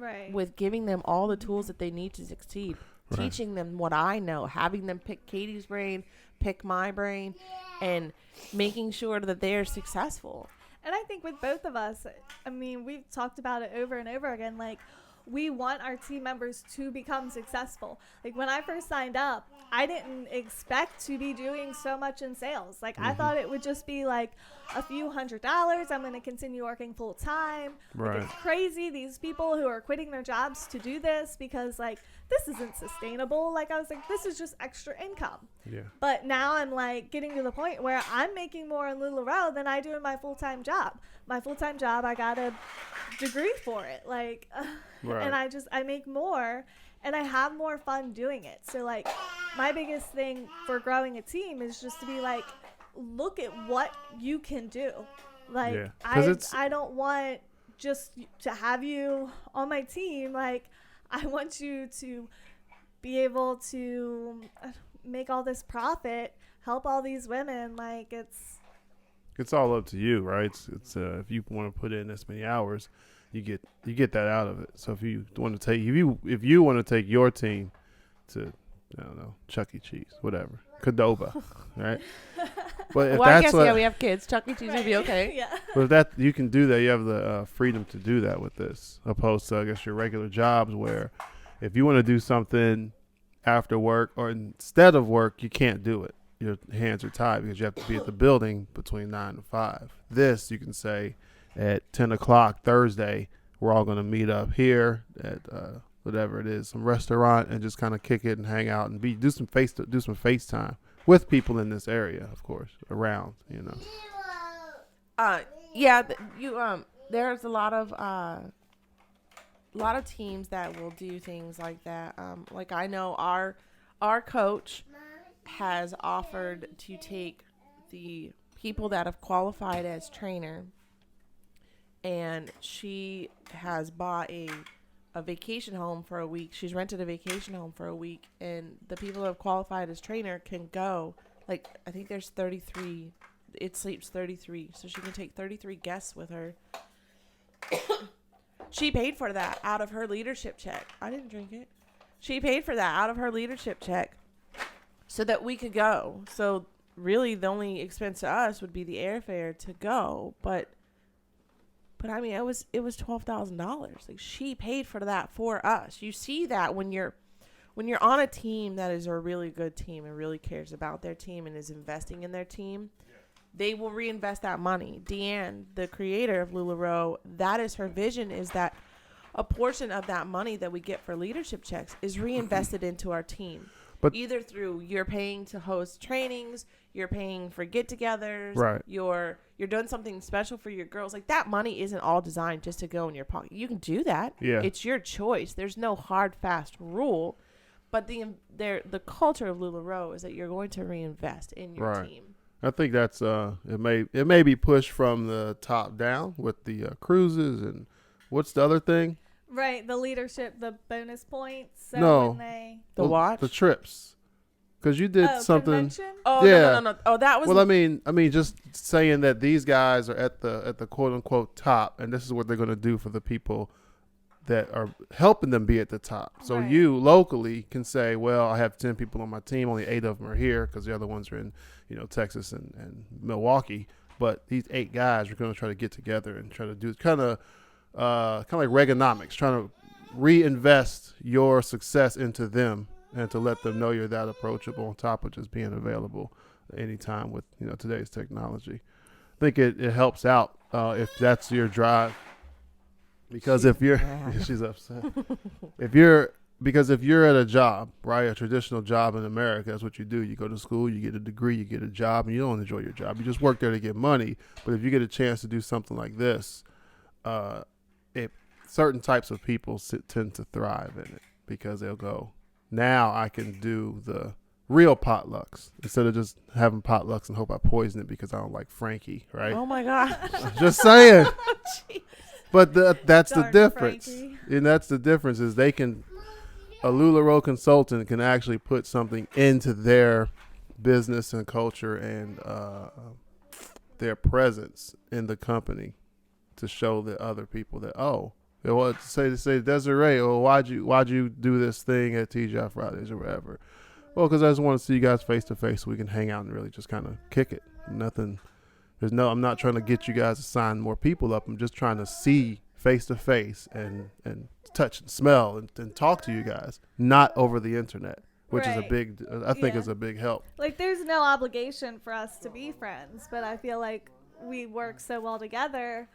giving them all the tools that they need to succeed. Right. Teaching them what I know, having them pick Katie's brain, pick my brain, and making sure that they're successful. And I think with both of us, I mean, we've talked about it over and over again, like, we want our team members to become successful. Like, when I first signed up, I didn't expect to be doing so much in sales. Like, I thought it would just be like a few $100s. I'm going to continue working full time. Right. Like, it's crazy, these people who are quitting their jobs to do this because, like, this isn't sustainable. Like, I was like, this is just extra income. Yeah. But now I'm, like, getting to the point where I'm making more in Lularoe than I do in my full-time job. My full-time job, I got a degree for it. Like, Right. and I make more, and I have more fun doing it. So, like, my biggest thing for growing a team is just to be like, look at what you can do. Like, Yeah. 'Cause I don't want just to have you on my team. Like, I want you to be able to make all this profit, help all these women. Like, It's all up to you, right? It's if you want to put in this many hours, you get that out of it. So if you want to take if you want to take your team to, I don't know, Chuck E. Cheese, whatever, Qdoba, right? But if Well, I that's guess, what, yeah, we have kids. Chuck E. Cheese would be okay. yeah. but if that you can do that, you have the freedom to do that with this, opposed to I guess your regular jobs where If you want to do something after work or instead of work, you can't do it. Your hands are tied because you have to be at the building between 9 to 5. This, you can say, at 10 o'clock Thursday, we're all going to meet up here at whatever it is, some restaurant, and just kind of kick it and hang out and do some FaceTime with people in this area, of course, around, you know. Yeah, there's a lot of teams that will do things like that. Like I know our coach has offered to take the people that have qualified as trainer, and she has bought a vacation home for a week. She's rented a vacation home for a week, and the people that have qualified as trainer can go. Like, I think there's 33. It sleeps 33, so she can take 33 guests with her. She paid for that out of her leadership check. I didn't drink it. She paid for that out of her leadership check so that we could go. So really the only expense to us would be the airfare to go. But I mean, it was $12,000. Like, she paid for that for us. You see that when you're on a team that is a really good team and really cares about their team and is investing in their team, they will reinvest that money. Deanne, the creator of Lularoe, that is her vision, is that a portion of that money that we get for leadership checks is reinvested into our team. But either through you're paying to host trainings, you're paying for get-togethers, right. You're doing something special for your girls. Like, that money isn't all designed just to go in your pocket. You can do that. Yeah. It's your choice. There's no hard, fast rule. But the culture of Lularoe is that you're going to reinvest in your team. I think that's it may be pushed from the top down with the cruises, and what's the other thing? Right, the leadership, the bonus points. So no, when the watch, the trips, because you did something. Convention? Oh yeah. No. Oh, that was. Well, I mean, just saying that these guys are at the quote unquote top, and this is what they're going to do for the people that are helping them be at the top. So right. You locally can say, well, I have 10 people on my team, only 8 of them are here because the other ones are in, Texas and Milwaukee. But these 8 guys are going to try to get together and try to do kind of like Reaganomics, trying to reinvest your success into them and to let them know you're that approachable on top of just being available anytime with today's technology. I think it helps out if that's your drive. Because if you're, she's upset. If you're at a job, right, a traditional job in America, that's what you do. You go to school, you get a degree, you get a job, and you don't enjoy your job. You just work there to get money. But if you get a chance to do something like this, certain types of people tend to thrive in it because they'll go, now I can do the real potlucks instead of just having potlucks and hope I poison it because I don't like Frankie, right? Oh my God. Just saying. But that's Darn the difference. Frankie. And that's the difference is a Lularoe consultant can actually put something into their business and culture and their presence in the company to show the other people that, say Desiree, why'd you do this thing at TGI Fridays or whatever? Well, because I just want to see you guys face to face so we can hang out and really just kind of kick it. I'm not trying to get you guys to sign more people up. I'm just trying to see face to face and touch and smell and talk to you guys, not over the internet, which is I think is a big help. Like, there's no obligation for us to be friends, but I feel like we work so well together.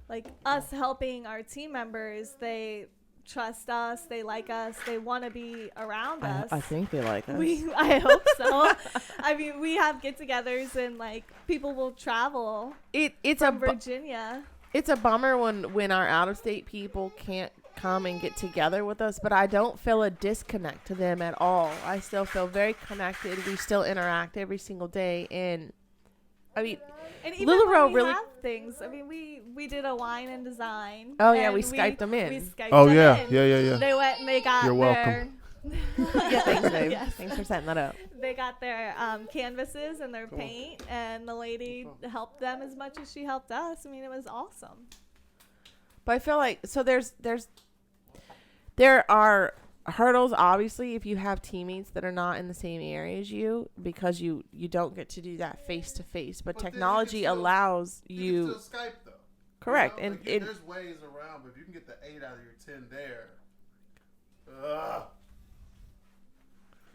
Like, us helping our team members, they trust us, they like us, they want to be around us. I think they like us. I hope so. I mean, we have get-togethers and like people will travel. It's from Virginia. It's a bummer when our out-of-state people can't come and get together with us, but I don't feel a disconnect to them at all. I still feel very connected. We still interact every single day, and I mean, and even Lularoe when we really have things. I mean, we did a wine and design. Oh yeah, we Skyped them in. We Skyped oh them yeah, in. yeah. They went and they got You're their. Yeah, thanks, babe. Yes. Thanks for setting that up. They got their canvases and their paint, and the lady helped them as much as she helped us. I mean, it was awesome. But I feel like there are hurdles, obviously, if you have teammates that are not in the same area as you, because you don't get to do that face to face. But technology allows you. can still Skype though. Correct, Like, and there's ways around, but if you can get the 8 out of your 10 there.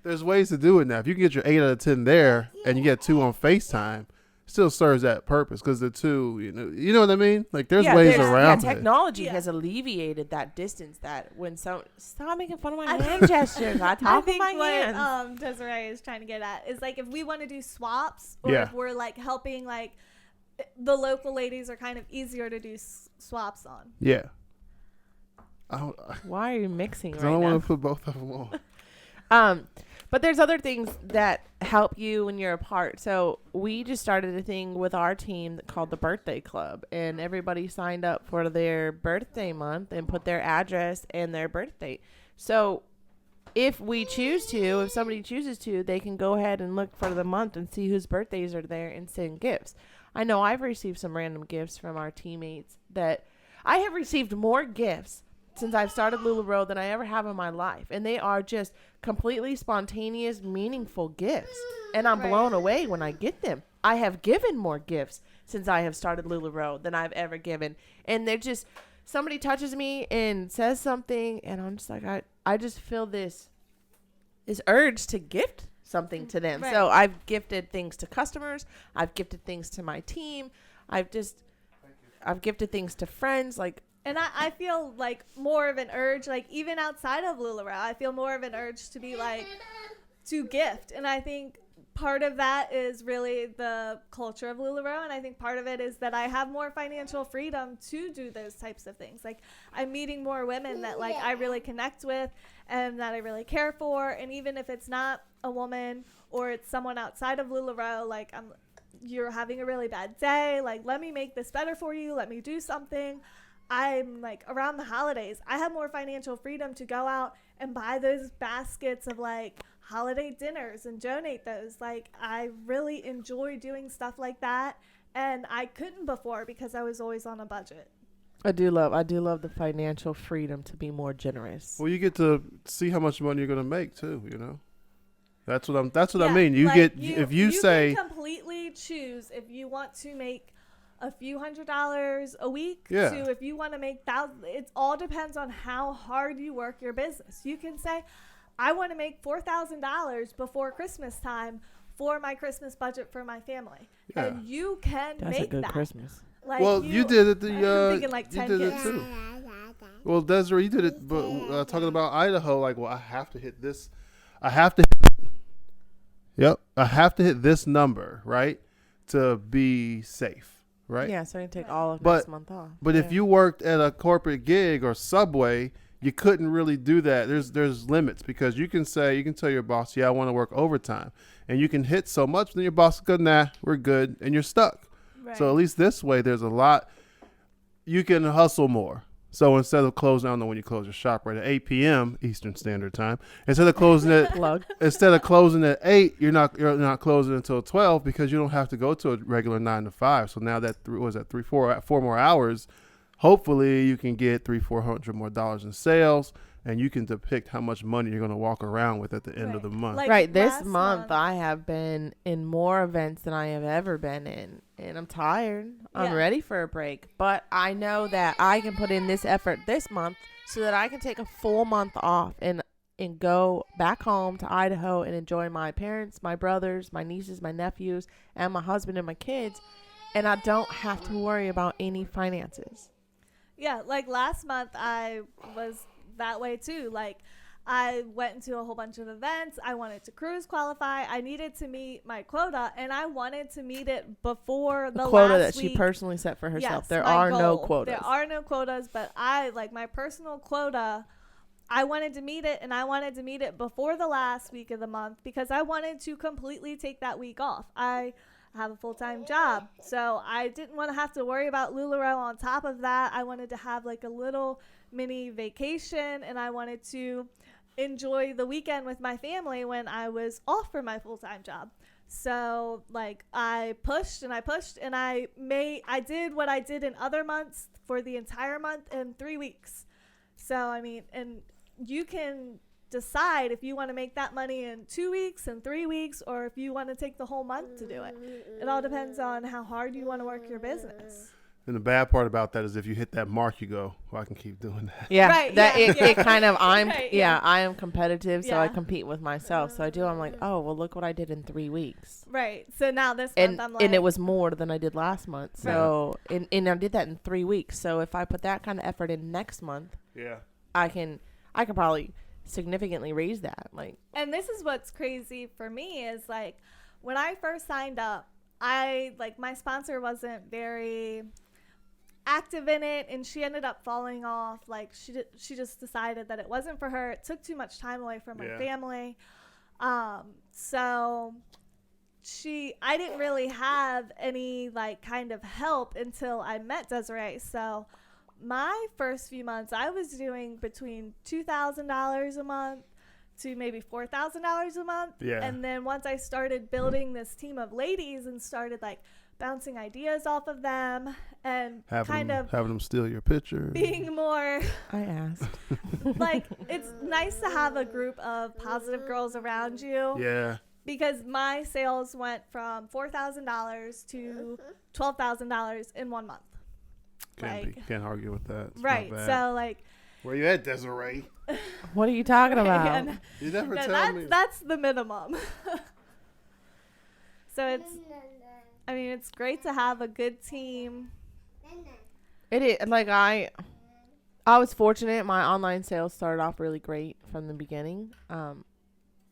There's ways to do it now. If you can get your 8 out of 10 there and you get 2 on FaceTime, still serves that purpose because the 2, you know what I mean? Like there's ways around it. Technology has alleviated that distance. That when stop making fun of my hand gestures. I talk with my hands. What Desiree is trying to get at is like if we want to do swaps or if we're like helping like the local ladies are kind of easier to do swaps on. Yeah. Why are you mixing right now? I don't want to put both of them on. But there's other things that help you when you're apart. So we just started a thing with our team called the Birthday Club, and everybody signed up for their birthday month and put their address and their birth date. So if somebody chooses to, they can go ahead and look for the month and see whose birthdays are there and send gifts. I know I've received some random gifts from our teammates that I have received more gifts since I've started Lularoe than I ever have in my life. And they are just completely spontaneous, meaningful gifts. And I'm blown away when I get them. I have given more gifts since I have started Lularoe than I've ever given. And they're just, somebody touches me and says something, and I'm just like, I just feel this urge to gift something to them. Right. So I've gifted things to customers. I've gifted things to my team. I've gifted things to friends. And I feel like more of an urge, like even outside of Lularoe, I feel more of an urge to be like, to gift. And I think part of that is really the culture of Lularoe. And I think part of it is that I have more financial freedom to do those types of things. Like I'm meeting more women that like I really connect with and that I really care for. And even if it's not a woman or it's someone outside of Lularoe, like you're having a really bad day. Like, let me make this better for you. Let me do something. I'm like around the holidays, I have more financial freedom to go out and buy those baskets of like holiday dinners and donate those. Like I really enjoy doing stuff like that. And I couldn't before because I was always on a budget. I do love the financial freedom to be more generous. Well, you get to see how much money you're going to make too, That's what I mean. If you say you can completely choose if you want to make a few $100s a week to if you want to make thousands. It all depends on how hard you work your business. You can say, I want to make $4,000 before Christmas time for my Christmas budget for my family. Yeah. And you can That's make a good that. Christmas. Like you did it. I'm thinking like 10 you did kids. it too. Well, Desiree, you did it, but talking about Idaho, like, well, I have to hit this. I have to hit this number, right, to be safe. Right. Yeah, so you can take all of next month off. But if you worked at a corporate gig or Subway, you couldn't really do that. There's limits because you can tell your boss, I want to work overtime, and you can hit so much, then your boss goes, nah, we're good, and you're stuck. Right. So at least this way, there's a lot. You can hustle more. So instead of closing, I don't know when you close your shop, right, at 8 p.m. Eastern Standard Time, instead of closing at 8, you're not closing until 12 because you don't have to go to a regular 9 to 5. So now that four more hours, hopefully you can get $300-400 more dollars in sales, and you can depict how much money you're going to walk around with at the end of the month. This month I have been in more events than I have ever been in, and I'm tired. I'm ready for a break, but I know that I can put in this effort this month so that I can take a full month off and go back home to Idaho and enjoy my parents, my brothers, my nieces, my nephews, and my husband and my kids, and I don't have to worry about any finances. Yeah, like last month I was that way too. Like I went into a whole bunch of events. I wanted to cruise qualify. I needed to meet my quota, and I wanted to meet it before the quota last that she personally set for herself. Yes, there are no quotas. There are no quotas, but I like my personal quota. I wanted to meet it, and I wanted to meet it before the last week of the month because I wanted to completely take that week off. I have a full-time job, so I didn't want to have to worry about Lularoe on top of that. I wanted to have like a little mini vacation, and I wanted to enjoy the weekend with my family when I was off for my full-time job. So like I pushed and I did what I did in other months for the entire month in 3 weeks. So I mean, and you can decide if you want to make that money in 2 weeks and 3 weeks, or if you want to take the whole month to do it. It all depends on how hard you want to work your business. And the bad part about that is if you hit that mark, you go, well, I can keep doing that. Yeah, Right, that yeah, it kind of Right, yeah. I am competitive, so I Yeah. compete with myself. So I do. I'm like, oh well, look what I did in 3 weeks, Right. So now this and month I'm like, and it was more than I did last month. So and I did that in 3 weeks. So if I put that kind of effort in next month, Yeah. I can probably significantly raise that. Like, and this is what's crazy for me is like when I first signed up, I like my sponsor wasn't very active in it, and she ended up falling off. Like she just decided that it wasn't for her. It took too much time away from her family. So I didn't really have any like kind of help until I met Desiree. So my first few months I was doing between $2,000 a month to maybe $4,000 a month. Yeah. And then once I started building this team of ladies and started like bouncing ideas off of them and having them steal your picture, being more I asked. like it's nice to have a group of positive girls around you. Yeah. Because my sales went from $4,000 to $12,000 in 1 month. Can't argue with that. It's right. So like, where you at, Desiree? What are you talking about? and, You never no, tell me. that's the minimum. So it's great to have a good team. It is like I was fortunate. My online sales started off really great from the beginning,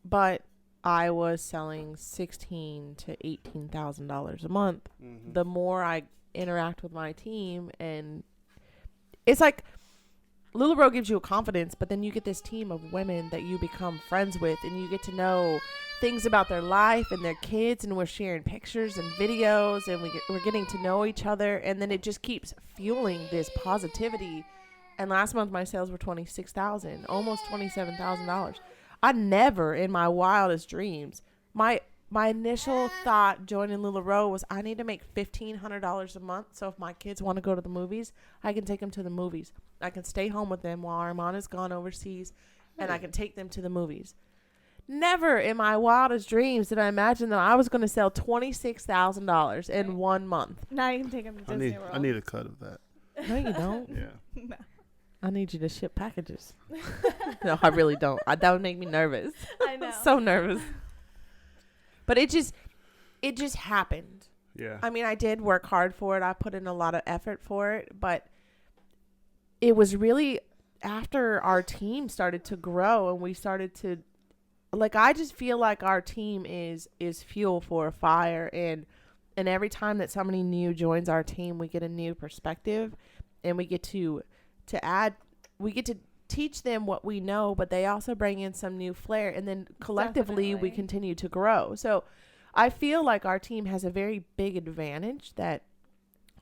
but I was selling $16,000 to $18,000 a month. Mm-hmm. The more I interact with my team, and it's like Lularoe gives you a confidence, but then you get this team of women that you become friends with, and you get to know things about their life and their kids, and we're sharing pictures and videos, and we're getting to know each other, and then it just keeps fueling this positivity. And last month my sales were $26,000, almost $27,000. I never in my wildest dreams, my initial thought joining Lularoe was I need to make $1,500 a month. So if my kids want to go to the movies, I can take them to the movies. I can stay home with them while Arman is gone overseas, and I can take them to the movies. Never in my wildest dreams did I imagine that I was going to sell $26,000 in 1 month. Now you can take them to Disney World. I need a cut of that. No, you don't. Yeah. No. I need you to ship packages. No, I really don't. That would make me nervous. I know. So nervous. But it just happened. Yeah. I mean, I did work hard for it. I put in a lot of effort for it, but it was really after our team started to grow and we started to, like, I just feel like our team is fuel for a fire, and every time that somebody new joins our team, we get a new perspective, and we get to teach them what we know, but they also bring in some new flair, and then collectively we continue to grow. So I feel like our team has a very big advantage that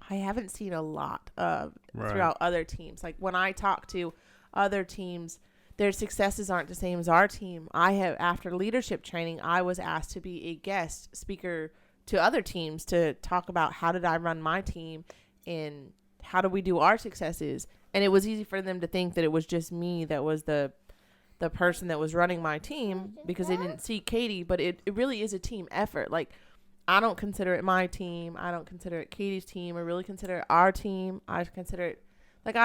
I haven't seen a lot of throughout other teams. Like when I talk to other teams, their successes aren't the same as our team. After leadership training, I was asked to be a guest speaker to other teams to talk about how did I run my team and how do we do our successes. And it was easy for them to think that it was just me that was the person that was running my team because they didn't see Katie, but it really is a team effort. Like, I don't consider it my team. I don't consider it Katie's team. I really consider it our team. I consider it, like,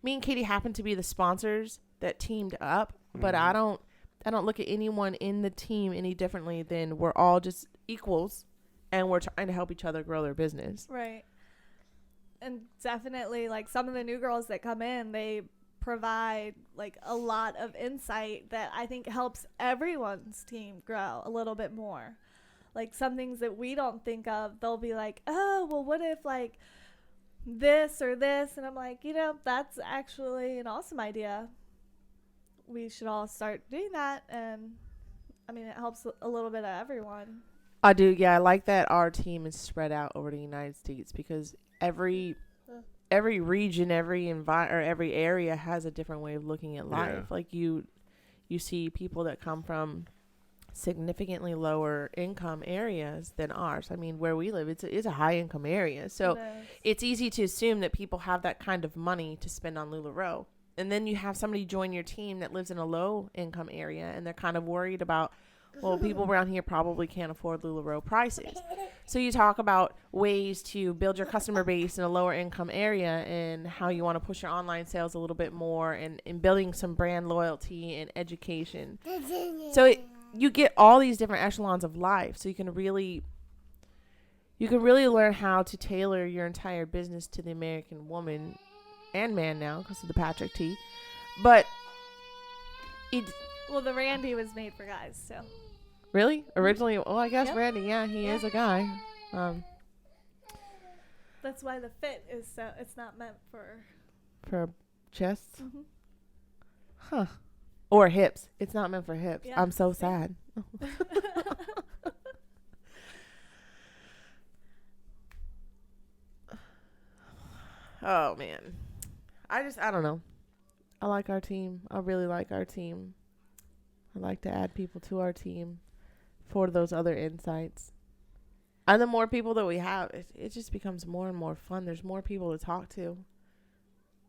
me and Katie happen to be the sponsors that teamed up, but I don't look at anyone in the team any differently than we're all just equals and we're trying to help each other grow their business. Right. And definitely, like, some of the new girls that come in, they provide, like, a lot of insight that I think helps everyone's team grow a little bit more. Like, some things that we don't think of, they'll be like, oh, well, what if, like, this or this? And I'm like, that's actually an awesome idea. We should all start doing that. And, I mean, it helps a little bit of everyone. I do. Yeah, I like that our team is spread out over the United States because every region, every area has a different way of looking at life. Yeah. Like you see people that come from significantly lower income areas than ours. I mean, where we live, it's a high income area. So it's easy to assume that people have that kind of money to spend on Lularoe. And then you have somebody join your team that lives in a low income area and they're kind of worried about, Well, people around here probably can't afford Lularoe prices. So you talk about ways to build your customer base in a lower income area and how you want to push your online sales a little bit more and building some brand loyalty and education. So you get all these different echelons of life. So you can really learn how to tailor your entire business to the American woman and man now because of the Patrick T. But well, the Randy was made for guys, so. Really? Originally, well, I guess Yep. Randy, yeah, he is a guy. That's why the fit is so, it's not meant For chests? Mm-hmm. Huh. Or hips. It's not meant for hips. Yeah, I'm so see? sad. Oh, man. I don't know. I like our team. I really like our team. I like to add people to our team for those other insights. And the more people that we have, it just becomes more and more fun. There's more people to talk to.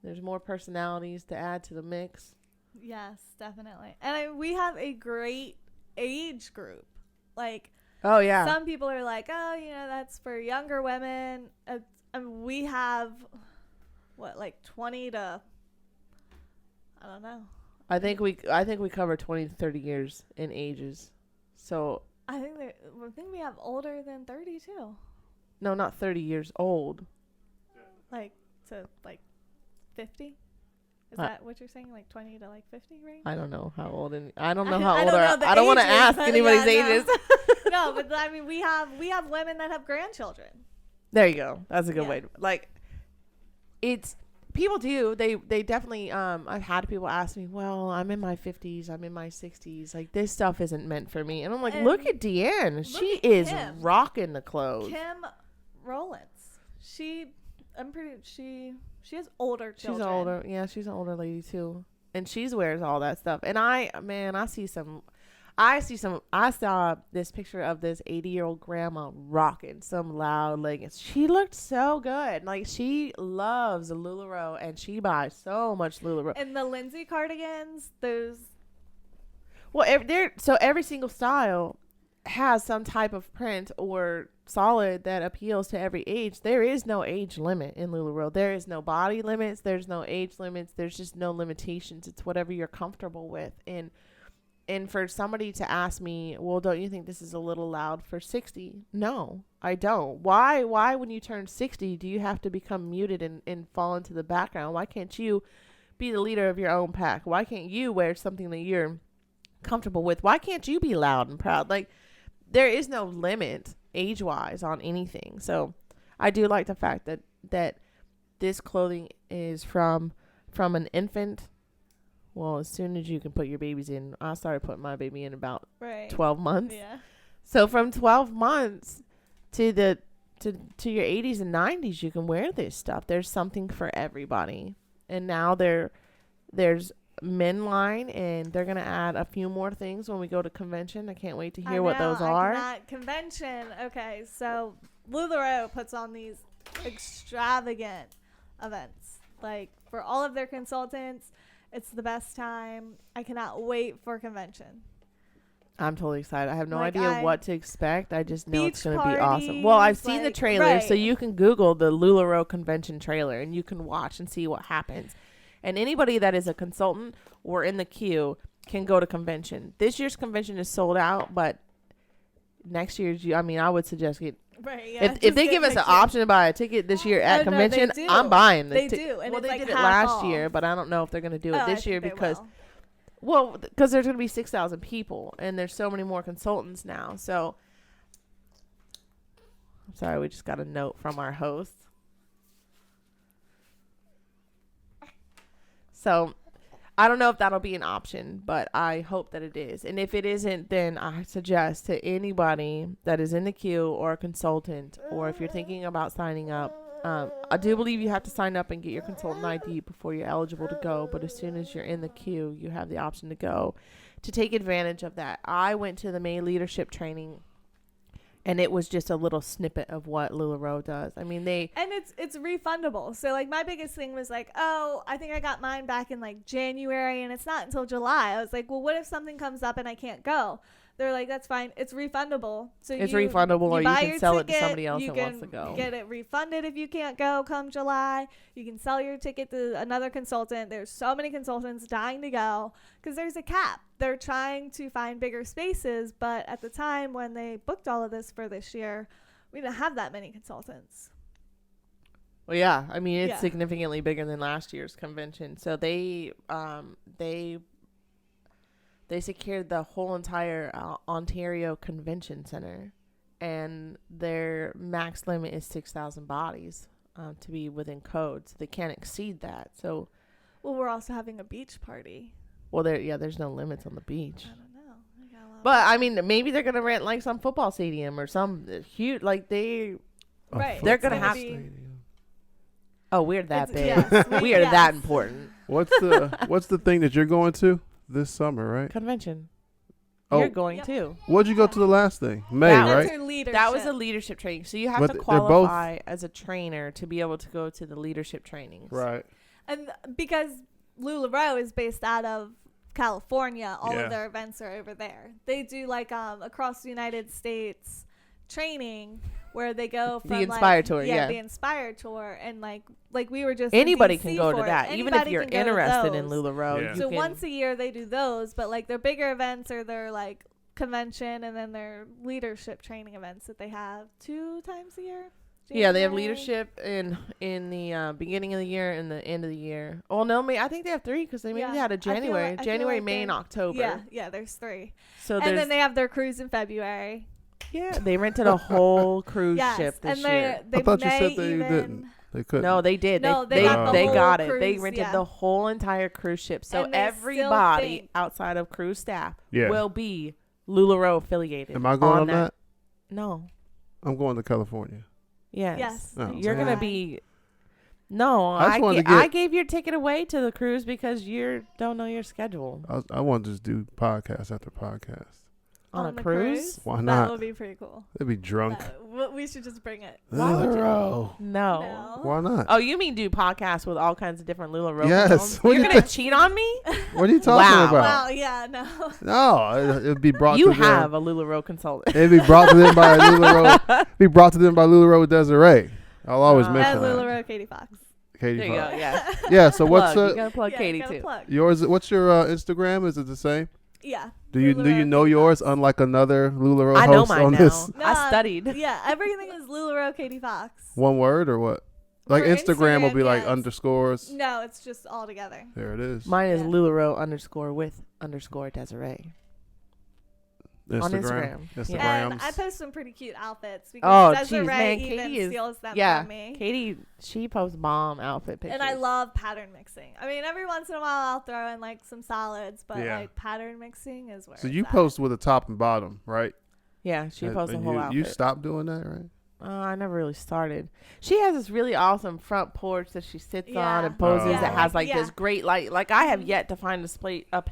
There's more personalities to add to the mix. Yes, definitely. And we have a great age group. Like, Oh, yeah. some people are like, oh, that's for younger women. And we have, like 20 to, I don't know. I think we cover 20 to 30 years in ages. So I think we have older than 30 too. no, not 30 years old. Like to like 50. Is that what you're saying? Like 20 to like 50 range? I don't know how old I don't know how I old don't know the I don't want to ages, ask but anybody's yeah, no. ages. No, but I mean we have women that have grandchildren. There you go. That's a good Yeah. way. Like it's people do. They definitely I've had people ask me, "Well, I'm in my 50s, I'm in my 60s. Like this stuff isn't meant for me." And I'm like, And "Look at Deanne. She at is Kim. rocking the clothes." Kim Rollins. She has older children. She's older. Yeah, she's an older lady too. And she wears all that stuff. And I saw this picture of this 80-year-old grandma rocking some loud leggings. She looked so good. Like she loves Lularoe and she buys so much Lularoe. And the Lindsay cardigans, those. Well, every single style has some type of print or solid that appeals to every age. There is no age limit in Lularoe. There is no body limits. There's no age limits. There's just no limitations. It's whatever you're comfortable with. And for somebody to ask me, well, don't you think this is a little loud for 60? No, I don't. Why when you turn 60, do you have to become muted and fall into the background? Why can't you be the leader of your own pack? Why can't you wear something that you're comfortable with? Why can't you be loud and proud? Like, there is no limit age-wise on anything. So I do like the fact that this clothing is from an infant. Well, as soon as you can put your babies in, I started putting my baby in about 12 months. Yeah. So from 12 months to your 80s and 90s, you can wear this stuff. There's something for everybody. And now there's men line, and they're going to add a few more things when we go to convention. I can't wait to hear what those are. Convention. Okay, so Lularoe puts on these extravagant events. Like, for all of their consultants, it's the best time. I cannot wait for convention. I'm totally excited. I have no Like, idea what to expect. I just know it's beach going to be awesome. Well, I've seen the parties, trailer, right. so you can Google the Lularoe convention trailer, and you can watch and see what happens. And anybody that is a consultant or in the queue can go to convention. This year's convention is sold out, but next year's, I would suggest it. Right, yeah. If they give us an option to buy a ticket this year at convention, they do. I'm buying the They do, and well, it's they like did it half last off. year, but I don't know if they're going to do it I this think year they because will. there's going to be 6,000 people, and there's so many more consultants now. So, I'm sorry, we just got a note from our host. So, I don't know if that'll be an option, but I hope that it is. And if it isn't, then I suggest to anybody that is in the queue or a consultant, or if you're thinking about signing up, I do believe you have to sign up and get your consultant ID before you're eligible to go. But as soon as you're in the queue, you have the option to go to take advantage of that. I went to the May leadership training, and it was just a little snippet of what Lularoe does. I mean, and it's refundable. So like my biggest thing was like, oh, I think I got mine back in like January, and it's not until July. I was like, well, what if something comes up and I can't go? They're like, that's fine. It's refundable. So It's you, refundable, or you buy can your sell it to ticket, somebody else you that can wants to go. get it refunded if you can't go come July. You can sell your ticket to another consultant. There's so many consultants dying to go because there's a cap. They're trying to find bigger spaces, but at the time when they booked all of this for this year, we didn't have that many consultants. Well, yeah. I mean, it's Yeah. significantly bigger than last year's convention. So they secured the whole entire Ontario Convention Center, and their max limit is 6,000 bodies to be within code. So they can't exceed that. So, Well, we're also having a beach party. well, there's no limits on the beach. I don't know. I got a lot of- But I mean, maybe they're gonna rent like some football stadium or some huge like they. A Right. They're football gonna have- stadium. Oh, we're that It's- big. yes, We are yes. that important. What's the thing that you're going to this summer, right? Convention. Oh. You're going Yep. too. What'd you go to the last thing? May, That That's right? her leadership. That was a leadership training. So you have But to they're both- qualify as a trainer to be able to go to the leadership trainings. Right. And because Lularoe is based out of California, all Yeah. of their events are over there. They do like across the United States training where they go from Inspire Tour, yeah. the Inspire Tour, and like we were just Anybody in can DC go to for it. that, even if Anybody you're can go to interested in those. Lularoe. Yeah. You So can, once a year they do those, but like their bigger events are their like convention and then their leadership training events that they have 2 times a year. yeah, they have January. leadership in the beginning of the year and the end of the year. Oh no, I think they have 3 because they maybe Yeah, had a I feel January, like- I feel January, like May, and they're- October. Yeah, there's 3. So And there's then they have their cruise in February. yeah, they rented a whole cruise Yes, ship this and year. they I thought you may said they even, didn't. They couldn't. No, they did. No, they got the they whole got it. They cruise, rented yeah. the whole entire cruise ship. So And they still everybody think- outside of cruise staff Yeah. will be Lularoe affiliated. Am I going on that? No. I'm going to California. Yes. Yes. Oh, You're man. gonna be. No, I just wanted to I get- gave your ticket away to the cruise because you don't know your schedule I want to just do podcast after podcast. on the a cruise. Why That not? would be pretty cool. They'd be drunk. We should just bring it. Why would you- Lularoe. No. Why not? Oh, you mean do podcasts with all kinds of different Lularoe? Yes. consultants? What do You're you gonna think? cheat on me? What are you talking Wow. about? Wow, yeah, no. No, it'd be brought You to have them. a Lularoe consultant. It'd be brought to them by Lularoe. Be brought to them by Lularoe Desiree. I'll always And mention And that. Lularoe Katie Fox. Katie There you Fox. go. Yeah. Yeah. So what's Plug. You gotta plug Yeah, Katie you gotta too. plug. yours? What's your Instagram? Is it the same? Yeah. Do you Lularoe know Katie yours? Fox. Unlike another Lularoe I know host mine on now. this, No, I studied. Yeah, everything is Lularoe Katie Fox. one word or what? Like For Instagram will be Instagram, like yes. underscores. No, it's just all together. There it is. Mine is Yeah. Lularoe _with_ Desiree. Instagram. on Instagram. Yeah. And Instagrams. I post some pretty cute outfits Oh, because jeez, Desiree man, even Katie is- steals them Yeah, from me. Katie, she posts bomb outfit pictures. And I love pattern mixing. I mean, every once in a while I'll throw in like some solids, but Yeah. like pattern mixing is where So it's you at. post with a top and bottom, right? Yeah, she And- posts a and whole you, outfit. You stopped doing that, right? I never really started. She has this really awesome front porch that she sits on Yeah. and poses Yeah. that has like Yeah. this great light. Like I have yet to find a space, A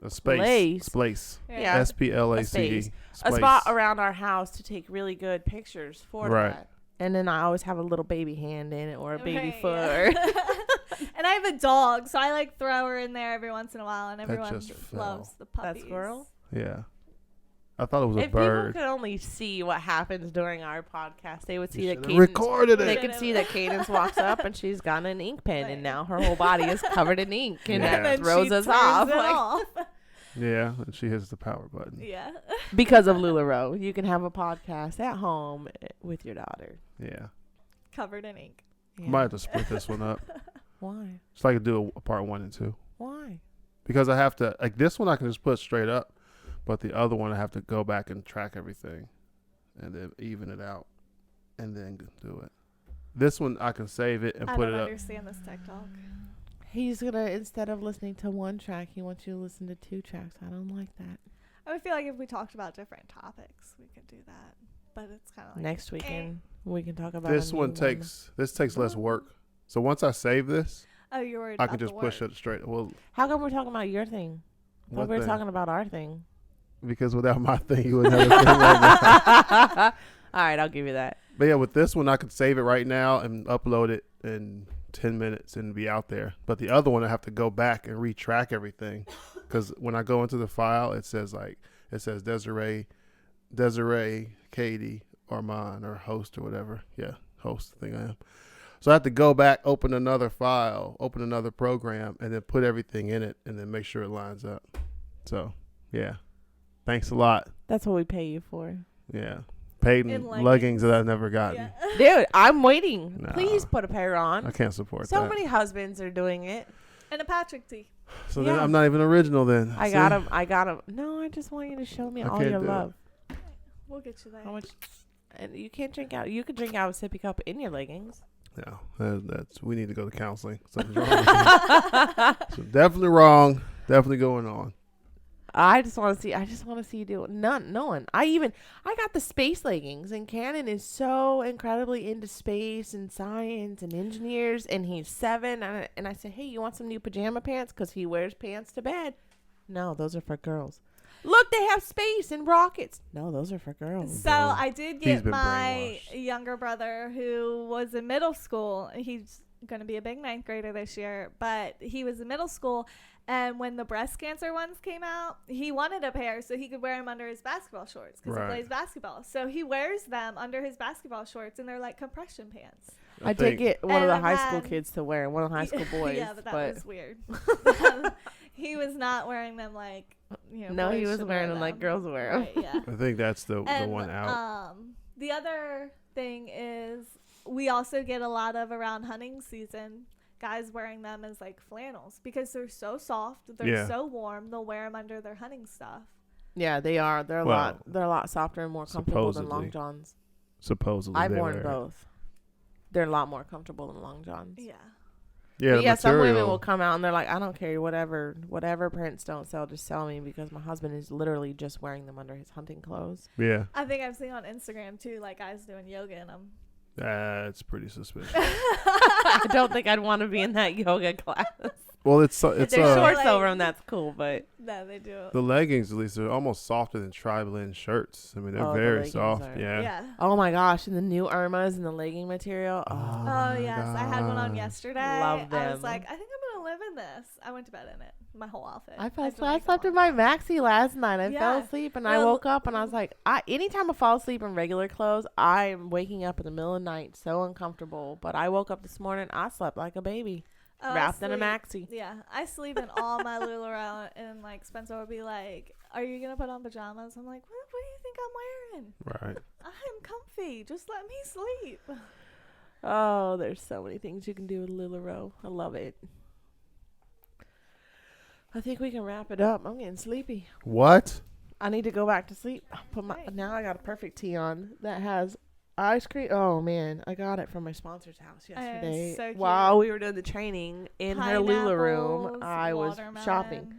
space. Place. Space. Yeah. SPLACE. a spot around our house to take really good pictures for Right. that. And then I always have a little baby hand in it or a baby Right, foot. yeah. And I have a dog, so I like throw her in there every once in a while, and everyone just fell. loves the puppies. That squirrel? Yeah. I thought it was a If bird. people could only see what happens during our podcast, they would see You that should've Cadence, recorded they it. could see that Cadence walks up and she's got an ink pen Right. and now her whole body is covered in ink and Yeah. And that then throws she us turns off. it Like, off. Yeah, and she hits the power button. Yeah. because of Lularoe, you can have a podcast at home with your daughter. Yeah. Covered in ink. Yeah. Might have to split this one up. Why? So I could do a part 1 and 2. Why? Because I have to, like this one I can just put straight up, but the other one I have to go back and track everything and then even it out and then do it. This one I can save it and I put don't it up. understand this tech talk. He's gonna, instead of listening to one track, he wants you to listen to 2 tracks. I don't like that. I would feel like if we talked about different topics, we could do that. But it's kind of like Next weekend we can talk about This a new one takes less work. So once I save this, Oh, you're worried I about can just the push word. it straight. Well, How come we're talking about your thing? I thought what we were thing? talking about our thing. Because without my thing, you would never thing right now. All right, I'll give you that. But yeah, with this one, I could save it right now and upload it in 10 minutes and be out there. But the other one, I have to go back and retrack everything. Because when I go into the file, it says like it says Desiree, Katie, Arman, or host or whatever. Yeah, host, I think I am. So I have to go back, open another file, open another program, and then put everything in it, and then make sure it lines up. So, yeah. Thanks a lot. That's what we pay you for. Yeah. Paid In leggings that I've never gotten. Yeah. Dude, I'm waiting. Nah. Please put a pair on. I can't support So that. many husbands are doing it. And a Patrick tee. So then Yeah. I'm not even original then. I See? got him. No, I just want you to show me I all can't your do it. love. We'll get you there. How much? And you can't drink out. You can drink out of a sippy cup in your leggings. No, that's we need to go to counseling. Something's wrong. So definitely wrong. Definitely going on. I just want to see you do it. No one. I got the space leggings, and Cannon is so incredibly into space and science and engineers, and he's 7. And I said, hey, you want some new pajama pants? Because he wears pants to bed. No, those are for girls. Look, they have space and rockets. No, those are for girls. So I did He's get been my brainwashed. younger brother who was in middle school. He's going to be a big 9th grader this year, but he was in middle school. And when the breast cancer ones came out, he wanted a pair so he could wear them under his basketball shorts because Right. he plays basketball. So he wears them under his basketball shorts, and they're like compression pants. I did get one of And the I've high school had- kids to wear, one of the high school boys. Yeah, but that but was weird. He was not wearing them like, no, he boys was should wearing wear them like girls wear them. Right, yeah. I think that's the And, one out. The other thing is we also get a lot of around hunting season guys wearing them as like flannels because they're so soft, they're so warm. They'll wear them under their hunting stuff. Yeah, they are. They're Well, a lot softer and more comfortable than long supposedly. johns. Supposedly, I've they worn wear it. both. They're a lot more comfortable than long johns. Yeah. Yeah, But the yeah, some women material. will come out and they're like, I don't care, whatever prints don't sell, just sell me, because my husband is literally just wearing them under his hunting clothes. Yeah, I think I've seen on Instagram too, like guys doing yoga in them. that's pretty suspicious. I don't think I'd want to be in that yoga class. Well, it's If there's shorts Like- over them, that's cool, but No, they do. the leggings. At least they're almost softer than tri-blend shirts. I mean, they're Oh, the very leggings soft. are- Yeah. Yeah. oh my gosh, and the new Irmas and the legging material. Oh, my yes. I had one on gosh. yesterday. Love I was them. like, I think I'm going to live in this. I went to bed in it. My whole outfit. I didn't slept make in it my maxi last night. I fell Yeah. asleep and I Well, woke up and I was like, anytime I fall asleep in regular clothes, I'm waking up in the middle of the night so uncomfortable. But I woke up this morning, I slept like a baby, Oh, I wrapped in a sleep- maxi. Yeah, I sleep in all my Lularoe, and like Spencer would be like, "Are you gonna put on pajamas?" I'm like, "What do you think I'm wearing? Right. I'm comfy. Just let me sleep." Oh, there's so many things you can do with Lularoe. I love it. I think we can wrap it up. I'm getting sleepy. What? I need to go back to sleep. Right. Now I got a perfect tea on that has ice cream. Oh man, I got it from my sponsor's house yesterday. so cute. While we were doing the training in her Lula room, Pineapples, I was watermelon. shopping.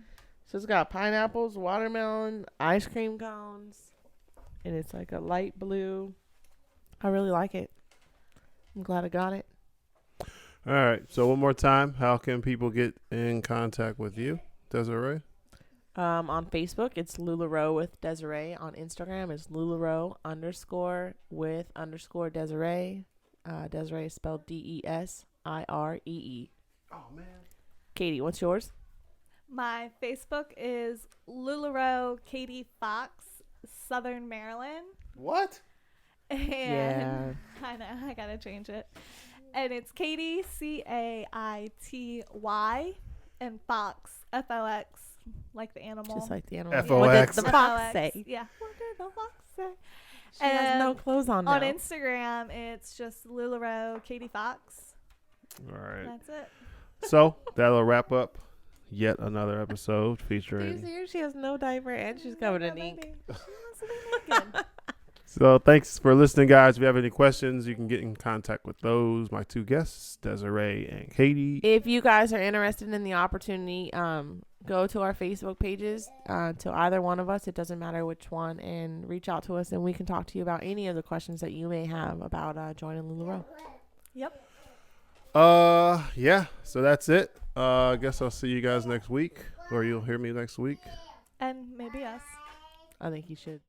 So it's got pineapples, watermelon, ice cream cones, and it's like a light blue. I really like it. I'm glad I got it. All right. So one more time, how can people get in contact with you, Desiree? On Facebook, it's Lularoe with Desiree. On Instagram, it's Lularoe _ Desiree. Desiree is spelled DESIREE. Oh man. Katie, what's yours? My Facebook is Lularoe Katie Fox, Southern Maryland. What? And Yeah. I know, I gotta change it. And it's Katie CAITY and Fox FOX, like the animal. Just like the animal. FOX. What did the fox FOX, say? Yeah. What did the fox say? She has no And clothes on now. on Instagram, it's just Lularoe Katie Fox. All right. That's it. So that'll wrap up yet another episode Do you featuring. see her? She has no diaper and she's covered in ink. Baby. She wants to be naked. So thanks for listening, guys. If you have any questions, you can get in contact with those, my two guests, Desiree and Katie. If you guys are interested in the opportunity, go to our Facebook pages, to either one of us. It doesn't matter which one, and reach out to us, and we can talk to you about any of the questions that you may have about joining Lularoe. Yep. Yeah. So that's it. I guess I'll see you guys next week, or you'll hear me next week. And maybe us. I think you should.